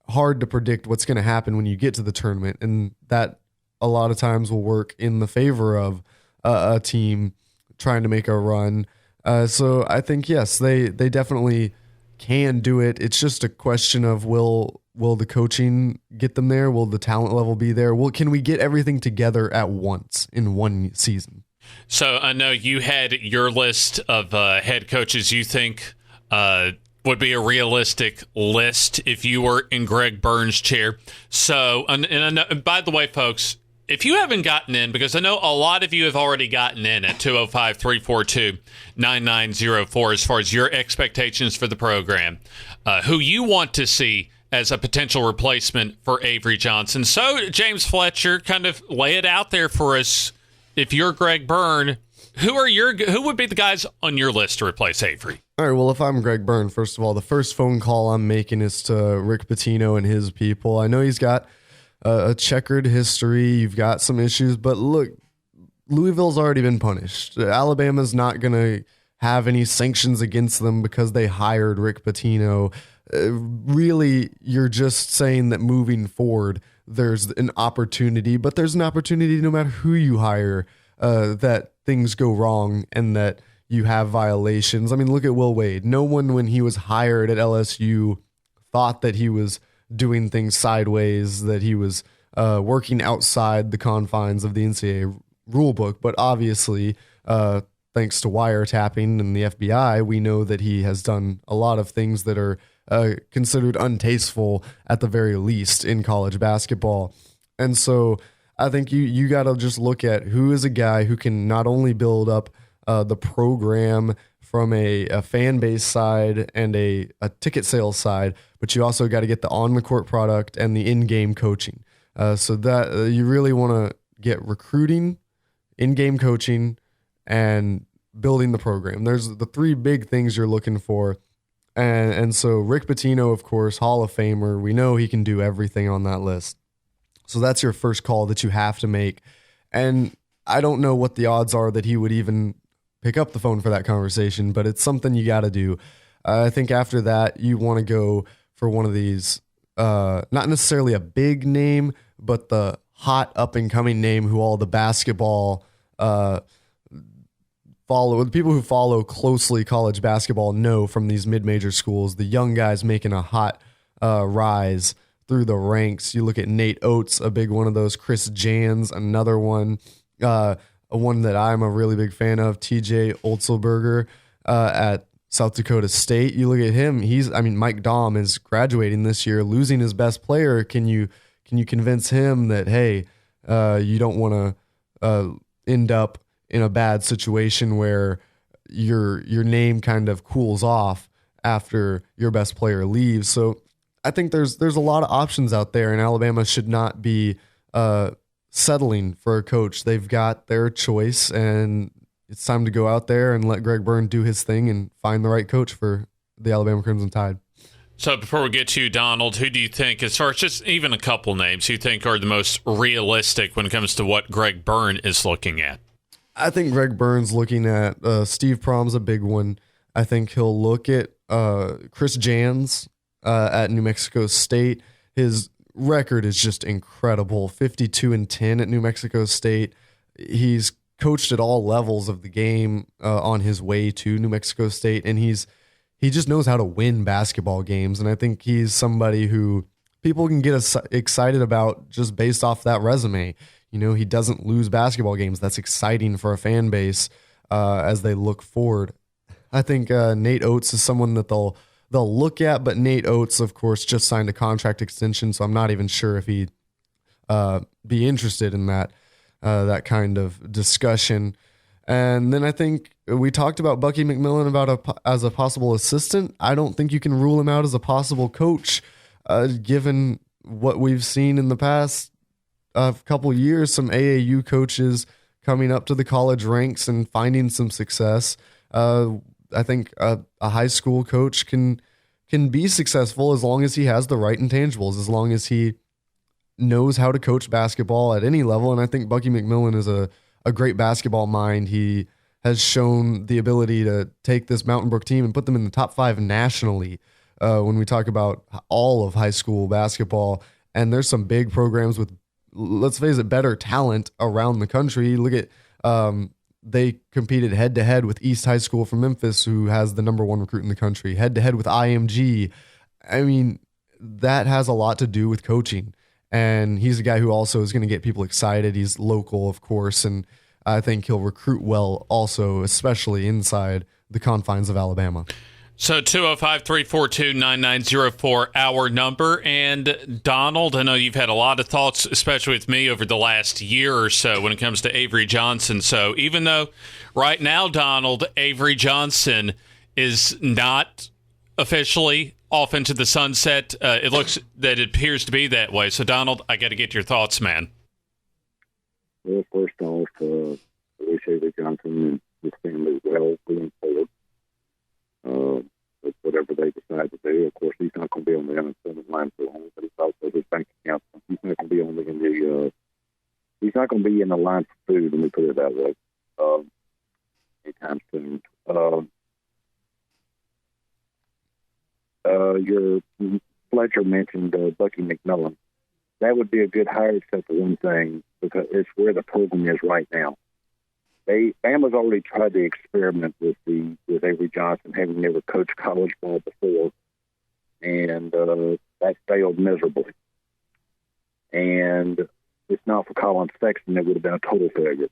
hard to predict what's going to happen when you get to the tournament, and that a lot of times will work in the favor of a team trying to make a run. So I think, yes, they definitely can do it. It's just a question of will the coaching get them there? Will the talent level be there? Can we get everything together at once in one season? So I know you had your list of head coaches you think would be a realistic list if you were in Greg Byrne's chair. So, and I know, by the way, folks, if you haven't gotten in, because I know a lot of you have already gotten in at 205-342-9904 as far as your expectations for the program, who you want to see as a potential replacement for Avery Johnson. So, James Fletcher, kind of lay it out there for us. If you're Greg Byrne, who would be the guys on your list to replace Avery? All right, well, if I'm Greg Byrne, first of all, the first phone call I'm making is to Rick Pitino and his people. I know he's got a checkered history. You've got some issues, but look, Louisville's already been punished. Alabama's not going to have any sanctions against them because they hired Rick Pitino. Really, you're just saying that moving forward, there's an opportunity, but there's an opportunity no matter who you hire, that things go wrong and that you have violations. I mean, look at Will Wade. No one, when he was hired at LSU, thought that he was doing things sideways, that he was working outside the confines of the NCAA rulebook. But obviously, thanks to wiretapping and the FBI, we know that he has done a lot of things that are considered untasteful at the very least in college basketball. And so I think you got to just look at who is a guy who can not only build up the program from a fan base side and a ticket sales side, but you also got to get the on-the-court product and the in-game coaching. So that you really want to get recruiting, in-game coaching, and building the program. There's the three big things you're looking for. And so Rick Pitino, of course, Hall of Famer, we know he can do everything on that list. So that's your first call that you have to make. And I don't know what the odds are that he would even pick up the phone for that conversation, but it's something you got to do. I think after that, you want to go for one of these, not necessarily a big name, but the hot up-and-coming name who all the basketball the people who follow closely college basketball know from these mid-major schools, the young guys making a hot rise through the ranks. You look at Nate Oats, a big one of those. Chris Jans, another one. One that I'm a really big fan of, TJ Otzelberger at South Dakota State. You look at him, Mike Daum is graduating this year, losing his best player. Can you convince him that, hey, you don't want to end up in a bad situation where your name kind of cools off after your best player leaves? So I think there's a lot of options out there, and Alabama should not be settling for a coach. They've got their choice, and it's time to go out there and let Greg Byrne do his thing and find the right coach for the Alabama Crimson Tide. So before we get to you, Donald, who do you think, as far as just even a couple names, you think are the most realistic when it comes to what Greg Byrne is looking at? I think Greg Byrne's looking at Steve Prohm's a big one. I think he'll look at Chris Jans at New Mexico State. His record is just incredible, 52-10 at New Mexico State. He's coached at all levels of the game on his way to New Mexico State, and he just knows how to win basketball games. And I think he's somebody who people can get excited about just based off that resume. You know, he doesn't lose basketball games. That's exciting for a fan base as they look forward. I think Nate Oats is someone that they'll look at, but Nate Oats, of course, just signed a contract extension, so I'm not even sure if he'd be interested in that kind of discussion. And then I think we talked about Bucky McMillan as a possible assistant. I don't think you can rule him out as a possible coach, given what we've seen in the past couple years, some AAU coaches coming up to the college ranks and finding some success. I think a high school coach can be successful as long as he has the right intangibles, as long as he knows how to coach basketball at any level. And I think Bucky McMillan is a great basketball mind. He has shown the ability to take this Mountain Brook team and put them in the top 5 nationally when we talk about all of high school basketball. And there's some big programs with, let's face it, better talent around the country. Look at they competed head-to-head with East High School from Memphis, who has the number 1 recruit in the country, head-to-head with IMG. I mean, that has a lot to do with coaching. And he's a guy who also is going to get people excited. He's local, of course, and I think he'll recruit well also, especially inside the confines of Alabama. So 205-342-9904, our number. And Donald, I know you've had a lot of thoughts, especially with me over the last year or so when it comes to Avery Johnson. So even though right now, Donald, Avery Johnson is not officially off into the sunset, it looks that it appears to be that way. So, Donald, I got to get your thoughts, man. Well, first off, I wish Avery Johnson and his family well going forward. With whatever they decide to do. Of course, he's not going to be on the unemployment line for long, but it's also his bank account. He's not going to be on he's not going to be in the line for food, let me put it that way, anytime soon. Your Fletcher mentioned Bucky McMillan. That would be a good hire, except for one thing, because it's where the program is right now. Bama's already tried to experiment with Avery Johnson, having never coached college ball before, and that failed miserably. And if not for Colin Sexton, it would have been a total failure.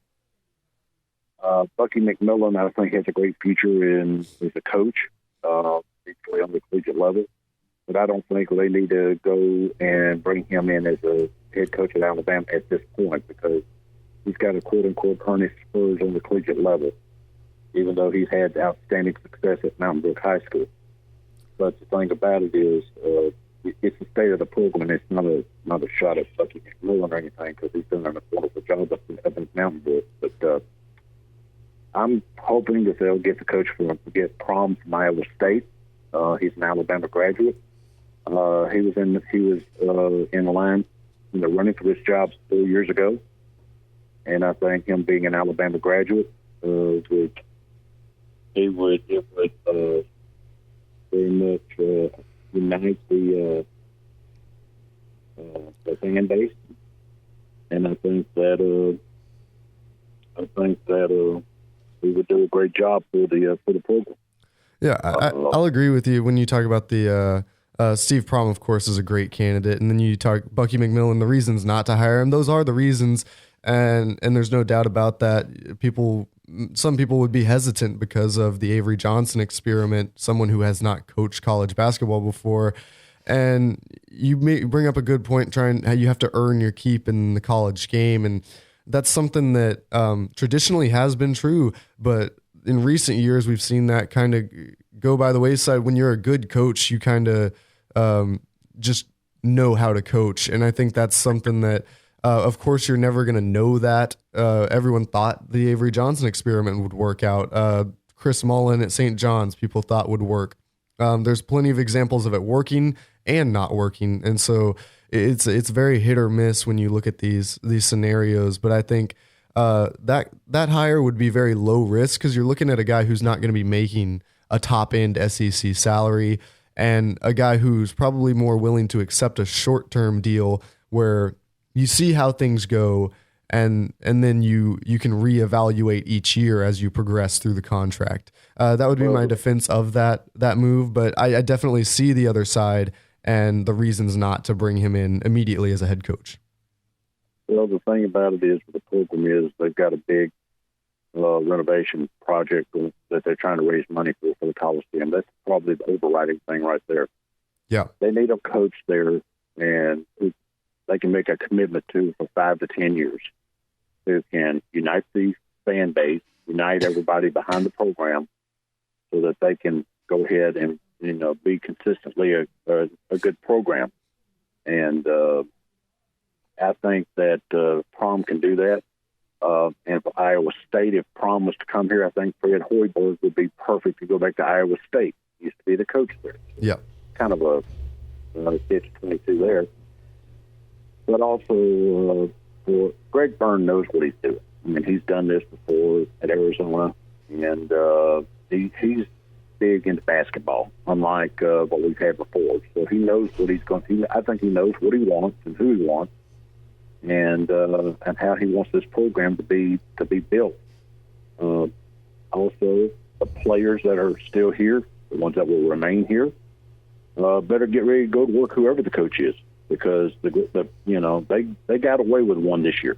Bucky McMillan, I think, has a great future as a coach, particularly on the collegiate level. But I don't think they need to go and bring him in as a head coach at Alabama at this point, because he's got a quote-unquote earn his spurs on the collegiate level, even though he's had outstanding success at Mountain Brook High School. But the thing about it is, it's the state of the program, and it's not a shot at Bucky McMillan or anything, because he's done a wonderful job up in Mountain Brook. But I'm hoping that they'll get the coach get Prohm from Iowa State. He's an Alabama graduate. He was in the line in the running for this job 4 years ago. And I think him being an Alabama graduate would very much unite the fan base, and I think that we would do a great job for the program. Yeah, I'll agree with you when you talk about the. Steve Prohm, of course, is a great candidate, and then you talk Bucky McMillan. The reasons not to hire him; those are the reasons. And there's no doubt about that. Some people would be hesitant because of the Avery Johnson experiment, someone who has not coached college basketball before. And you bring up a good point, how you have to earn your keep in the college game. And that's something that traditionally has been true. But in recent years, we've seen that kind of go by the wayside. When you're a good coach, you kind of just know how to coach. And I think that's something that, of course, you're never going to know that. Everyone thought the Avery Johnson experiment would work out. Chris Mullen at St. John's, people thought would work. There's plenty of examples of it working and not working. And so it's very hit or miss when you look at these scenarios. But I think that hire would be very low risk, because you're looking at a guy who's not going to be making a top-end SEC salary, and a guy who's probably more willing to accept a short-term deal where you see how things go, and then you can reevaluate each year as you progress through the contract. That would be my defense of that move, but I definitely see the other side and the reasons not to bring him in immediately as a head coach. Well, the thing about it is, with the program is they've got a big renovation project that they're trying to raise money for the Coliseum. That's probably the overriding thing right there. Yeah, they need a coach there, and they can make a commitment to for 5 to 10 years, who can unite the fan base, unite everybody behind the program, so that they can go ahead and be consistently a good program. And I think that Prohm can do that. And for Iowa State, if Prohm was to come here, I think Fred Hoiberg would be perfect to go back to Iowa State. He used to be the coach there. Yeah. Kind of a catch-22 there. but also for Greg Byrne knows what he's doing. I mean, he's done this before at Arizona, and he's big into basketball, unlike what we've had before. So he knows what he's going to. I think he knows what he wants and who he wants, and how he wants this program to be built. Also, the players that are still here, the ones that will remain here, better get ready to go to work, whoever the coach is, because they got away with one this year,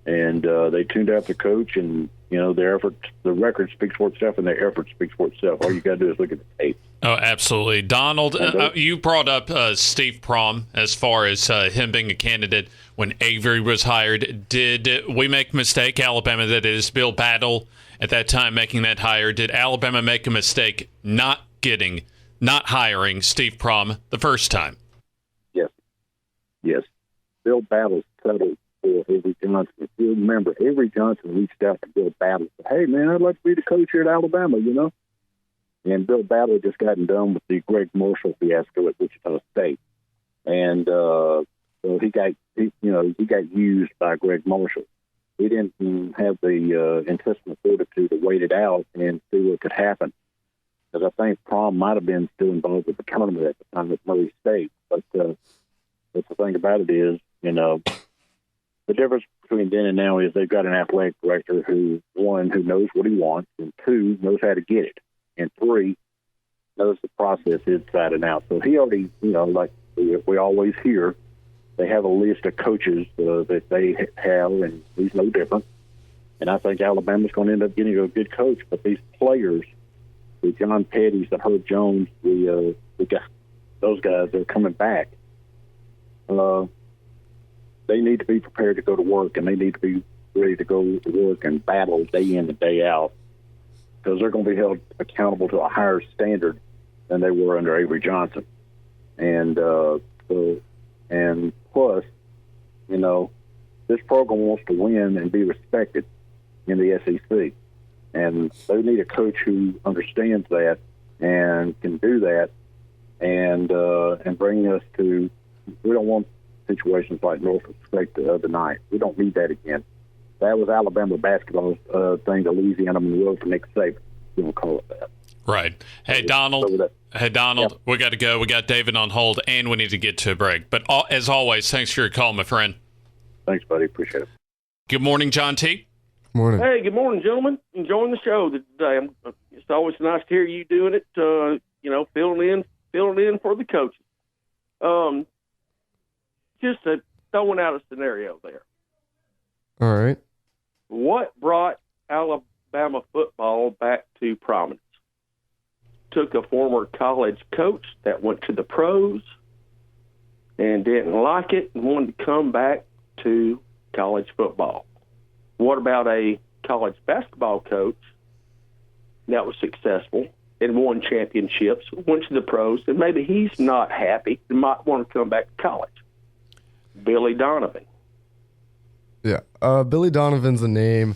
and they tuned out the coach, and their effort, the record speaks for itself, and their effort speaks for itself. All you got to do is look at the tape. Oh, absolutely. Donald, you brought up Steve Prohm as far as him being a candidate when Avery was hired. Did we make a mistake, Alabama, that is Bill Battle at that time making that hire? Did Alabama make a mistake not hiring Steve Prohm the first time? Yes. Bill Battle settled for Avery Johnson. If you remember, Avery Johnson reached out to Bill Battle and said, "Hey, man, I'd like to be the coach here at Alabama, And Bill Battle had just gotten done with the Greg Marshall fiasco at Wichita State. And so he got used by Greg Marshall. He didn't have the intestinal fortitude to wait it out and see what could happen. Because I think Prohm might have been still involved with the tournament at the time at Murray State. But the thing about it is, the difference between then and now is they've got an athletic director who, one, who knows what he wants, and two, knows how to get it, and three, knows the process inside and out. So he already, like we always hear, they have a list of coaches that they have, and he's no different. And I think Alabama's going to end up getting a good coach. But these players, the John Petty's, the Herb Jones, we got those guys that are coming back. They need to be prepared to go to work, and they need to be ready to go to work and battle day in and day out, because they're going to be held accountable to a higher standard than they were under Avery Johnson. And plus, this program wants to win and be respected in the SEC. And they need a coach who understands that and can do that and bring us to – we don't want situations like Norfolk State the other night. We don't need that again. That was Alabama basketball's thing to Louisiana Monroe for Nick Saban. You don't call it that. Right. Hey, Donald, we got to go. We got David on hold, and we need to get to a break. But as always, thanks for your call, my friend. Thanks, buddy. Appreciate it. Good morning, John T. Morning. Hey, good morning, gentlemen. Enjoying the show today. It's always nice to hear you doing it, filling in for the coaches. Just throwing out a scenario there. All right. What brought Alabama football back to prominence? Took a former college coach that went to the pros and didn't like it and wanted to come back to college football. What about a college basketball coach that was successful and won championships, went to the pros, and maybe he's not happy and might want to come back to college? Billy Donovan. Yeah, Billy Donovan's a name.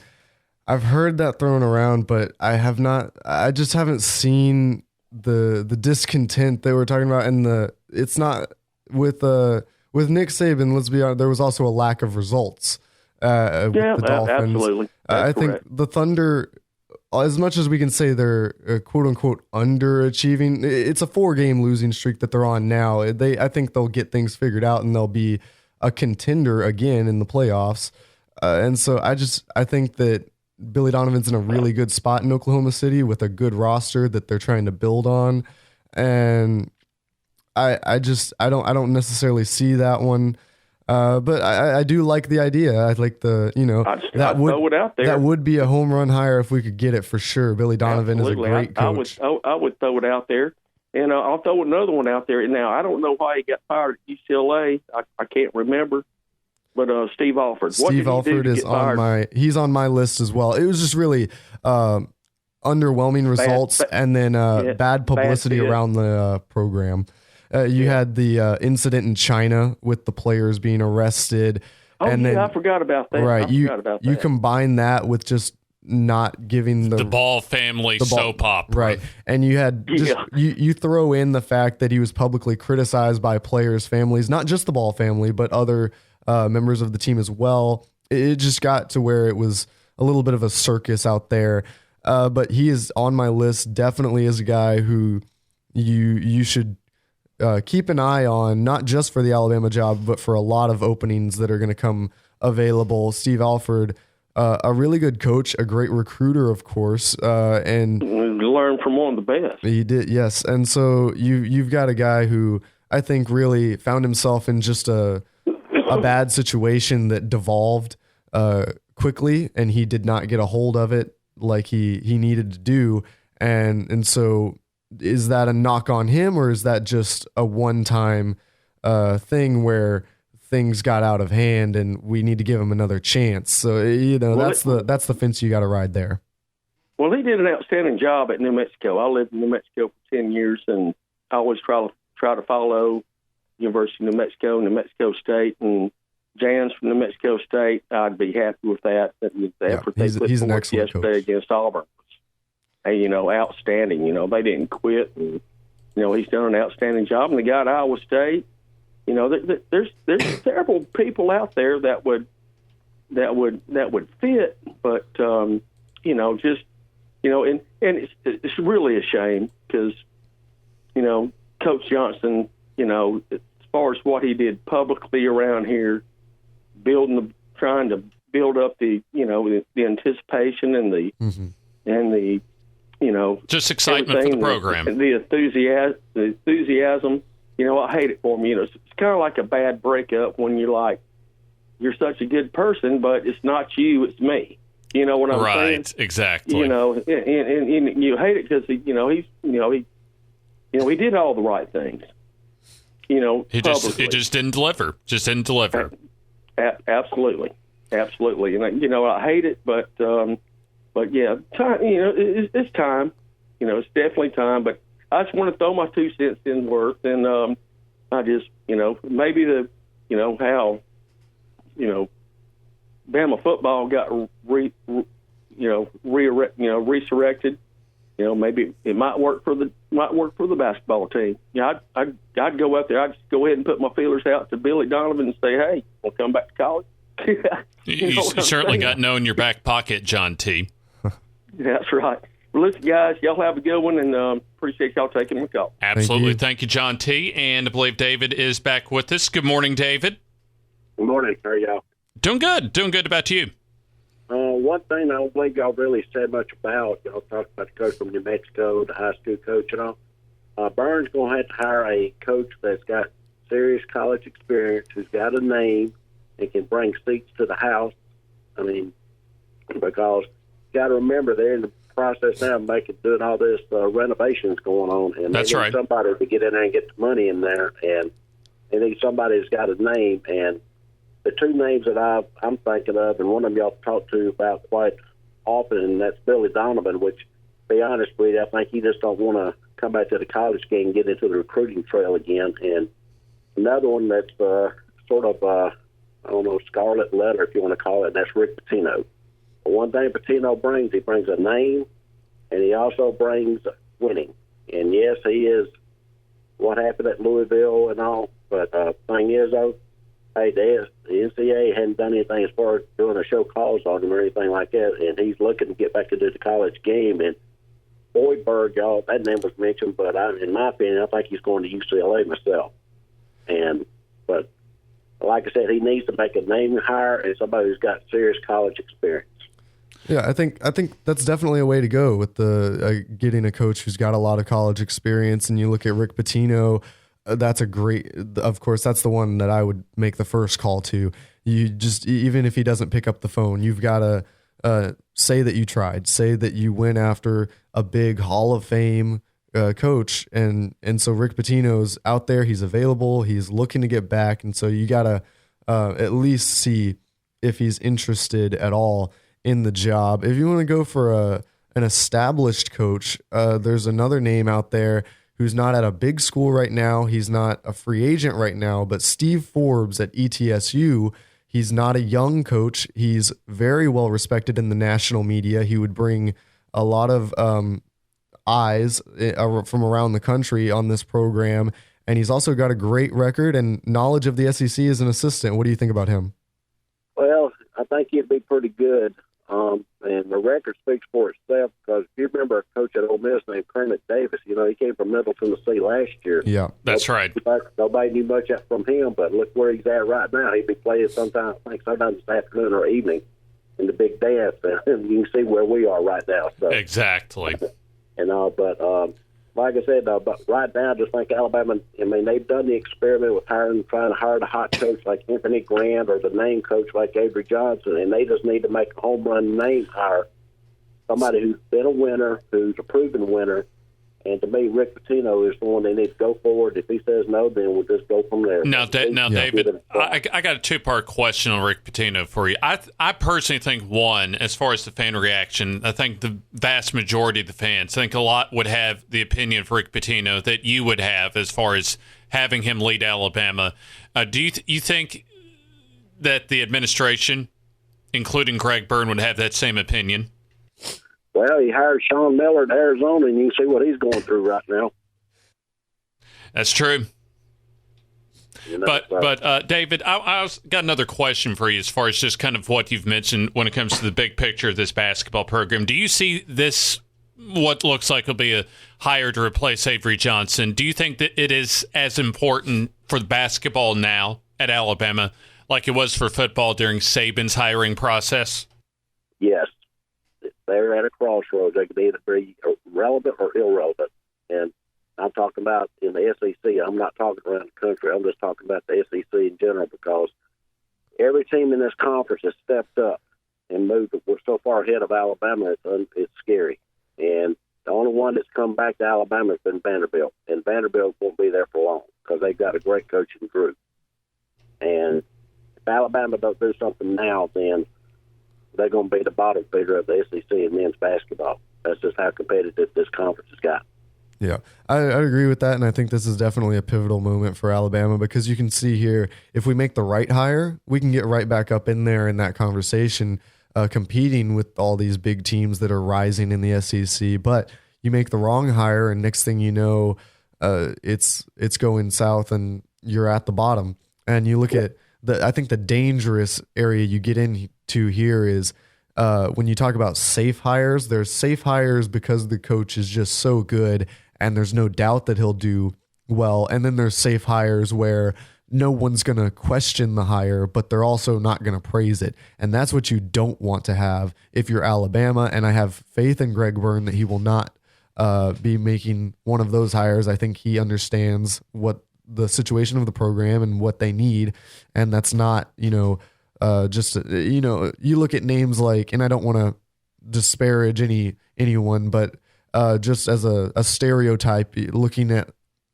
I've heard that thrown around, but I just haven't seen the discontent they were talking about, and it's not with Nick Saban. Let's be honest, there was also a lack of results with the Dolphins. Absolutely. I think the Thunder, as much as we can say they're quote unquote underachieving, it's a 4-game losing streak that they're on now. I think they'll get things figured out and they'll be a contender again in the playoffs. And so I think that Billy Donovan's in a really good spot in Oklahoma City with a good roster that they're trying to build on. And I don't necessarily see that one. But I do like the idea. I like that would be a home run hire if we could get it for sure. Billy Donovan Absolutely. is a great coach. I would throw it out there. And I'll throw another one out there. Now, I don't know why he got fired at UCLA. I can't remember. But Steve Alford. Steve Alford is he's on my list as well. It was just really underwhelming results and then bad publicity around the program. You had the incident in China with the players being arrested. And then, I forgot about that. Right. You combine that with just not giving the Ball family soap opera. Right. And you had you throw in the fact that he was publicly criticized by players' families, not just the Ball family, but other members of the team as well. It just got to where it was a little bit of a circus out there. But he is on my list, definitely as a guy who you should keep an eye on, not just for the Alabama job, but for a lot of openings that are going to come available. Steve Alford, a really good coach, a great recruiter, of course, and learned from one of the best. He did, yes. And so you've got a guy who I think really found himself in just a bad situation that devolved quickly, and he did not get a hold of it like he needed to do. And so is that a knock on him, or is that just a one-time thing where things got out of hand and we need to give him another chance? So, that's the fence you got to ride there. Well, he did an outstanding job at New Mexico. I lived in New Mexico for 10 years, and I always try to follow University of New Mexico State, and Jan's from New Mexico State. I'd be happy with that. The effort they put forth yesterday against Auburn was, outstanding. They didn't quit, and he's done an outstanding job. And the guy at Iowa State, there's several people out there that would fit, but and it's really a shame because Coach Johnson, as far as what he did publicly around here, trying to build up the anticipation and the just excitement for the program, the enthusiasm. I hate it for him. It's kind of like a bad breakup when you're such a good person, but it's not you, it's me. You know what I'm saying? Right, exactly. And you hate it because he did all the right things. He just didn't deliver. Absolutely. And I hate it, but yeah, time. It's time. It's definitely time. But I just want to throw my 2 cents in worth, and I just maybe how Bama football got resurrected. Maybe it might work for the basketball team. I'd go out there. I'd just go ahead and put my feelers out to Billy Donovan and say, "Hey, we'll come back to college." You certainly got no in your back pocket, John T. That's right. Well, listen, guys, y'all have a good one, and appreciate y'all taking my call. Absolutely. Thank you, John T. And I believe David is back with us. Good morning, David. Good morning. How are y'all? Doing good. Doing good. About you? One thing I don't believe y'all really said much about, y'all talked about the coach from New Mexico, the high school coach and all. Burns going to have to hire a coach that's got serious college experience, who's got a name, and can bring seats to the house. Because you got to remember they're in the process now of doing all this renovations going on, and that's they need right. somebody to get in there and get the money in there, and they need somebody who's got a name. And the 2 names that I'm thinking of, and one of them y'all talked to about quite often, and that's Billy Donovan, which, to be honest with you, I think he just don't want to come back to the college game and get into the recruiting trail again. And another one that's sort of, scarlet letter, if you want to call it, and that's Rick Pitino. But one thing Pitino brings, he brings a name, and he also brings winning. And, yes, he is what happened at Louisville and all, but thing is, though, hey, the NCAA hadn't done anything as far as doing a show cause on him or anything like that, and he's looking to get back into the college game. And Boydberg, y'all, that name was mentioned, but in my opinion, I think he's going to UCLA myself. But like I said, he needs to make a name hire and somebody who's got serious college experience. Yeah, I think that's definitely a way to go with the getting a coach who's got a lot of college experience. And you look at Rick Pitino. That's of course, that's the one that I would make the first call to. You just, even if he doesn't pick up the phone, you've got to say that you tried, say that you went after a big Hall of Fame coach. And so Rick Pitino's out there, he's available, he's looking to get back. And so you got to at least see if he's interested at all in the job. If you want to go for an established coach, there's another name out there who's not at a big school right now. He's not a free agent right now, but Steve Forbes at ETSU. He's not a young coach. He's very well respected in the national media. He would bring a lot of eyes from around the country on this program. and he's also got a great record and knowledge of the SEC as an assistant. What do you think about him? Well, I think he'd be pretty good. And the record speaks for itself, because if you remember a coach at Ole Miss named Kermit Davis, he came from Middle Tennessee last year. Yeah, that's right. Nobody knew much from him, but look where he's at right now. He'd be playing sometimes this afternoon or evening in the big dance, and you can see where we are right now. So exactly. But like I said, but right now, I just think Alabama. I mean, they've done the experiment with trying to hire the hot coach like Anthony Grant or the name coach like Avery Johnson, and they just need to make a home run name hire, somebody who's been a winner, who's a proven winner. And to me, Rick Pitino is the one they need to go forward. If he says no, then we'll just go from there. Now, David, I got a two-part question on Rick Pitino for you. I personally think, one, as far as the fan reaction, I think the vast majority of the fans, I think a lot would have the opinion of Rick Pitino that you would have as far as having him lead Alabama. Do you think that the administration, including Greg Byrne, would have that same opinion? Well, he hired Sean Miller in Arizona, and you can see what he's going through right now. That's true. But David, I got another question for you as far as just kind of what you've mentioned when it comes to the big picture of this basketball program. Do you see this, what looks like will be a hire to replace Avery Johnson? Do you think that it is as important for the basketball now at Alabama like it was for football during Saban's hiring process? Yes. They're at a crossroads. They can either be relevant or irrelevant. And I'm talking about in the SEC. I'm not talking around the country. I'm just talking about the SEC in general, because every team in this conference has stepped up and moved. We're so far ahead of Alabama, it's scary. And the only one that's come back to Alabama has been Vanderbilt. And Vanderbilt won't be there for long because they've got a great coaching group. And if Alabama don't do something now, then they're going to be the bottom feeder of the SEC in men's basketball. That's just how competitive this conference has got. Yeah, I agree with that, and I think this is definitely a pivotal moment for Alabama, because you can see here, if we make the right hire, we can get right back up in there in that conversation, competing with all these big teams that are rising in the SEC. But you make the wrong hire, and next thing you know, it's going south, and you're at the bottom. And you look at I think the dangerous area you get into here is when you talk about safe hires. There's safe hires because the coach is just so good and there's no doubt that he'll do well. And then there's safe hires where no one's going to question the hire, but they're also not going to praise it. And that's what you don't want to have if you're Alabama. And I have faith in Greg Byrne that he will not be making one of those hires. I think he understands what the situation of the program and what they need. And that's not, you look at names like, and I don't want to disparage anyone, but just as a stereotype, looking at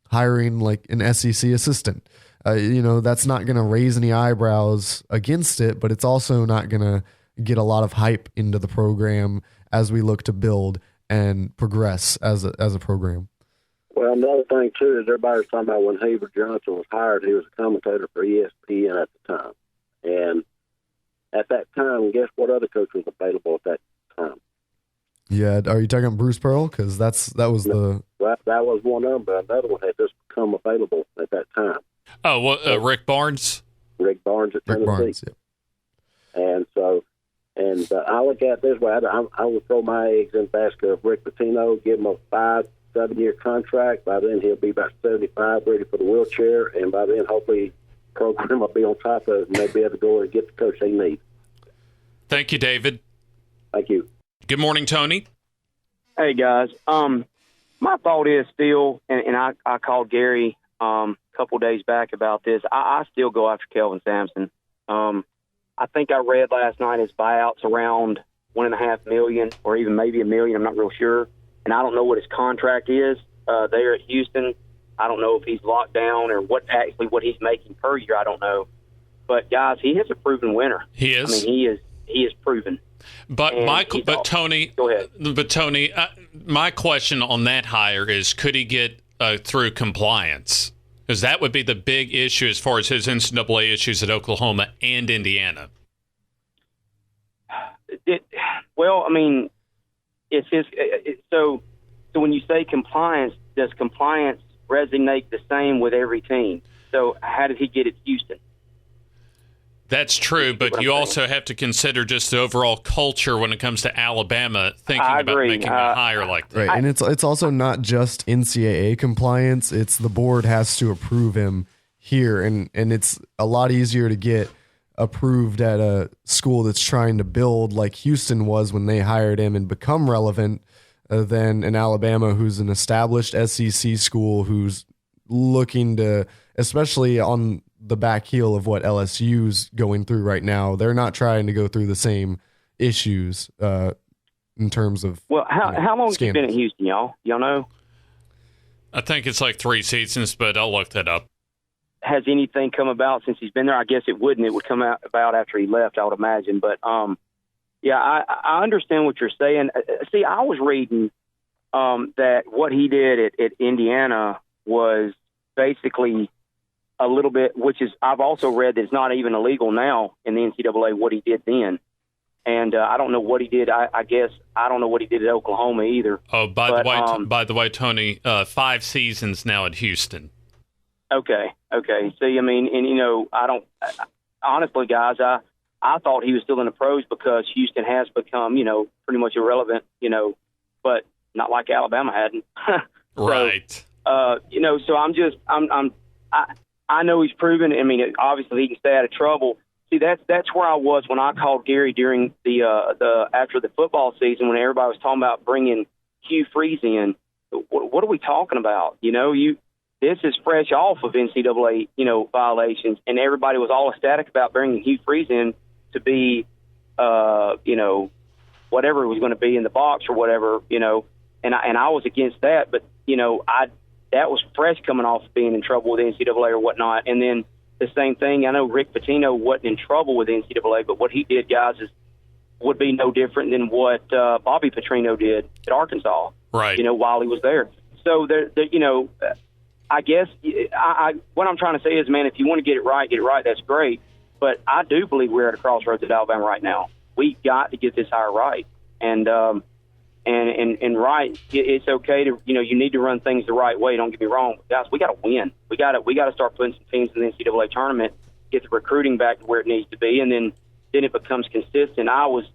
hiring like an SEC assistant, that's not going to raise any eyebrows against it, but it's also not going to get a lot of hype into the program as we look to build and progress as a program. Well, another thing, too, is everybody was talking about when Avery Johnson was hired, he was a commentator for ESPN at the time. And at that time, guess what other coach was available at that time? Yeah, are you talking about Bruce Pearl? Because that was that was one of them, but another one had just become available at that time. Oh, well, Rick Barnes? Rick Barnes at Tennessee. Barnes, yeah. And so, I look at it this way. I would throw my eggs in the basket of Rick Pitino, give him a 5-7-year contract. By then, he'll be about 75, ready for the wheelchair, and by then, hopefully, the program will be on top of it, and they'll be able to go and get the coach they need. Thank you, David. Thank you. Good morning, Tony. Hey, guys. My thought is still, and I called Gary a couple days back about this, I still go after Kelvin Sampson. I think I read last night his buyout's around $1.5 million or even maybe $1 million. I'm not real sure. And I don't know what his contract is there at Houston. I don't know if he's locked down or what he's making per year. I don't know. But, guys, he is a proven winner. He is. I mean, he is proven. But Tony, go ahead. But Tony, my question on that hire is, could he get through compliance? Because that would be the big issue as far as his NCAA issues at Oklahoma and Indiana. Well, I mean, it's his. So when you say compliance, does compliance resonate the same with every team. So how did he get it to Houston? That's true, but you also have to consider just the overall culture when it comes to Alabama thinking about making a hire like that. Right, and it's also not just NCAA compliance. It's the board has to approve him here, and it's a lot easier to get approved at a school that's trying to build like Houston was when they hired him and become relevant than in Alabama, who's an established SEC school who's looking to, especially on the back heel of what LSU's going through right now. They're not trying to go through the same issues in terms of. Well, how long have you been at Houston, y'all? Y'all know? I think it's like 3 seasons, but I'll look that up. Has anything come about since he's been there? I guess it wouldn't. It would come about after he left, I would imagine. But, yeah, I understand what you're saying. See, I was reading that what he did at Indiana was basically a little bit, which is I've also read that it's not even illegal now in the NCAA what he did then. And I don't know what he did. I guess I don't know what he did at Oklahoma either. Oh, by the way, Tony, 5 seasons now at Houston. Okay. See, I mean, and honestly, guys, I thought he was still in the pros because Houston has become, pretty much irrelevant, but not like Alabama hadn't. Right. So I know he's proven. I mean, obviously he can stay out of trouble. See, that's where I was when I called Gary during the after the football season when everybody was talking about bringing Hugh Freeze in. What are we talking about? This is fresh off of NCAA, violations, and everybody was all ecstatic about bringing Hugh Freeze in to be, whatever it was going to be in the box or whatever, and I was against that, but that was fresh coming off being in trouble with NCAA or whatnot. And then the same thing, I know Rick Pitino wasn't in trouble with NCAA, but what he did, guys, would be no different than what Bobby Petrino did at Arkansas, right? While he was there. So, I guess what I'm trying to say is, man, if you want to get it right, that's great. But I do believe we're at a crossroads at Alabama right now. We got to get this hire right. And right, it's okay to, you need to run things the right way. Don't get me wrong, but guys. We got to win. We got to start putting some teams in the NCAA tournament, get the recruiting back to where it needs to be, and then it becomes consistent. I was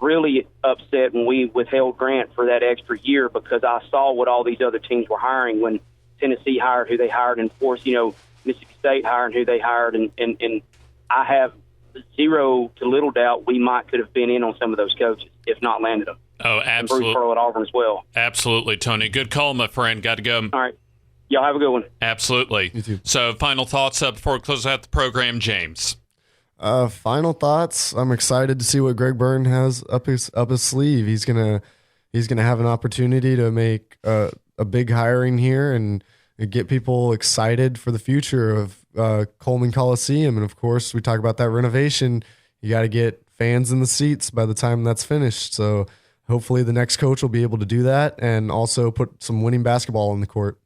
really upset when we withheld Grant for that extra year because I saw what all these other teams were hiring when Tennessee hired who they hired, and of course, Mississippi State hired who they hired, and I have zero to little doubt we could have been in on some of those coaches if not landed them. Oh, absolutely. And Bruce Pearl at Auburn as well. Absolutely, Tony. Good call, my friend. Got to go. All right. Y'all have a good one. Absolutely. You too. So, final thoughts before we close out the program, James. Final thoughts. I'm excited to see what Greg Byrne has up his sleeve. He's gonna have an opportunity to make a big hiring here and get people excited for the future of Coleman Coliseum. And of course, we talk about that renovation. You got to get fans in the seats by the time that's finished. So hopefully the next coach will be able to do that and also put some winning basketball on the court.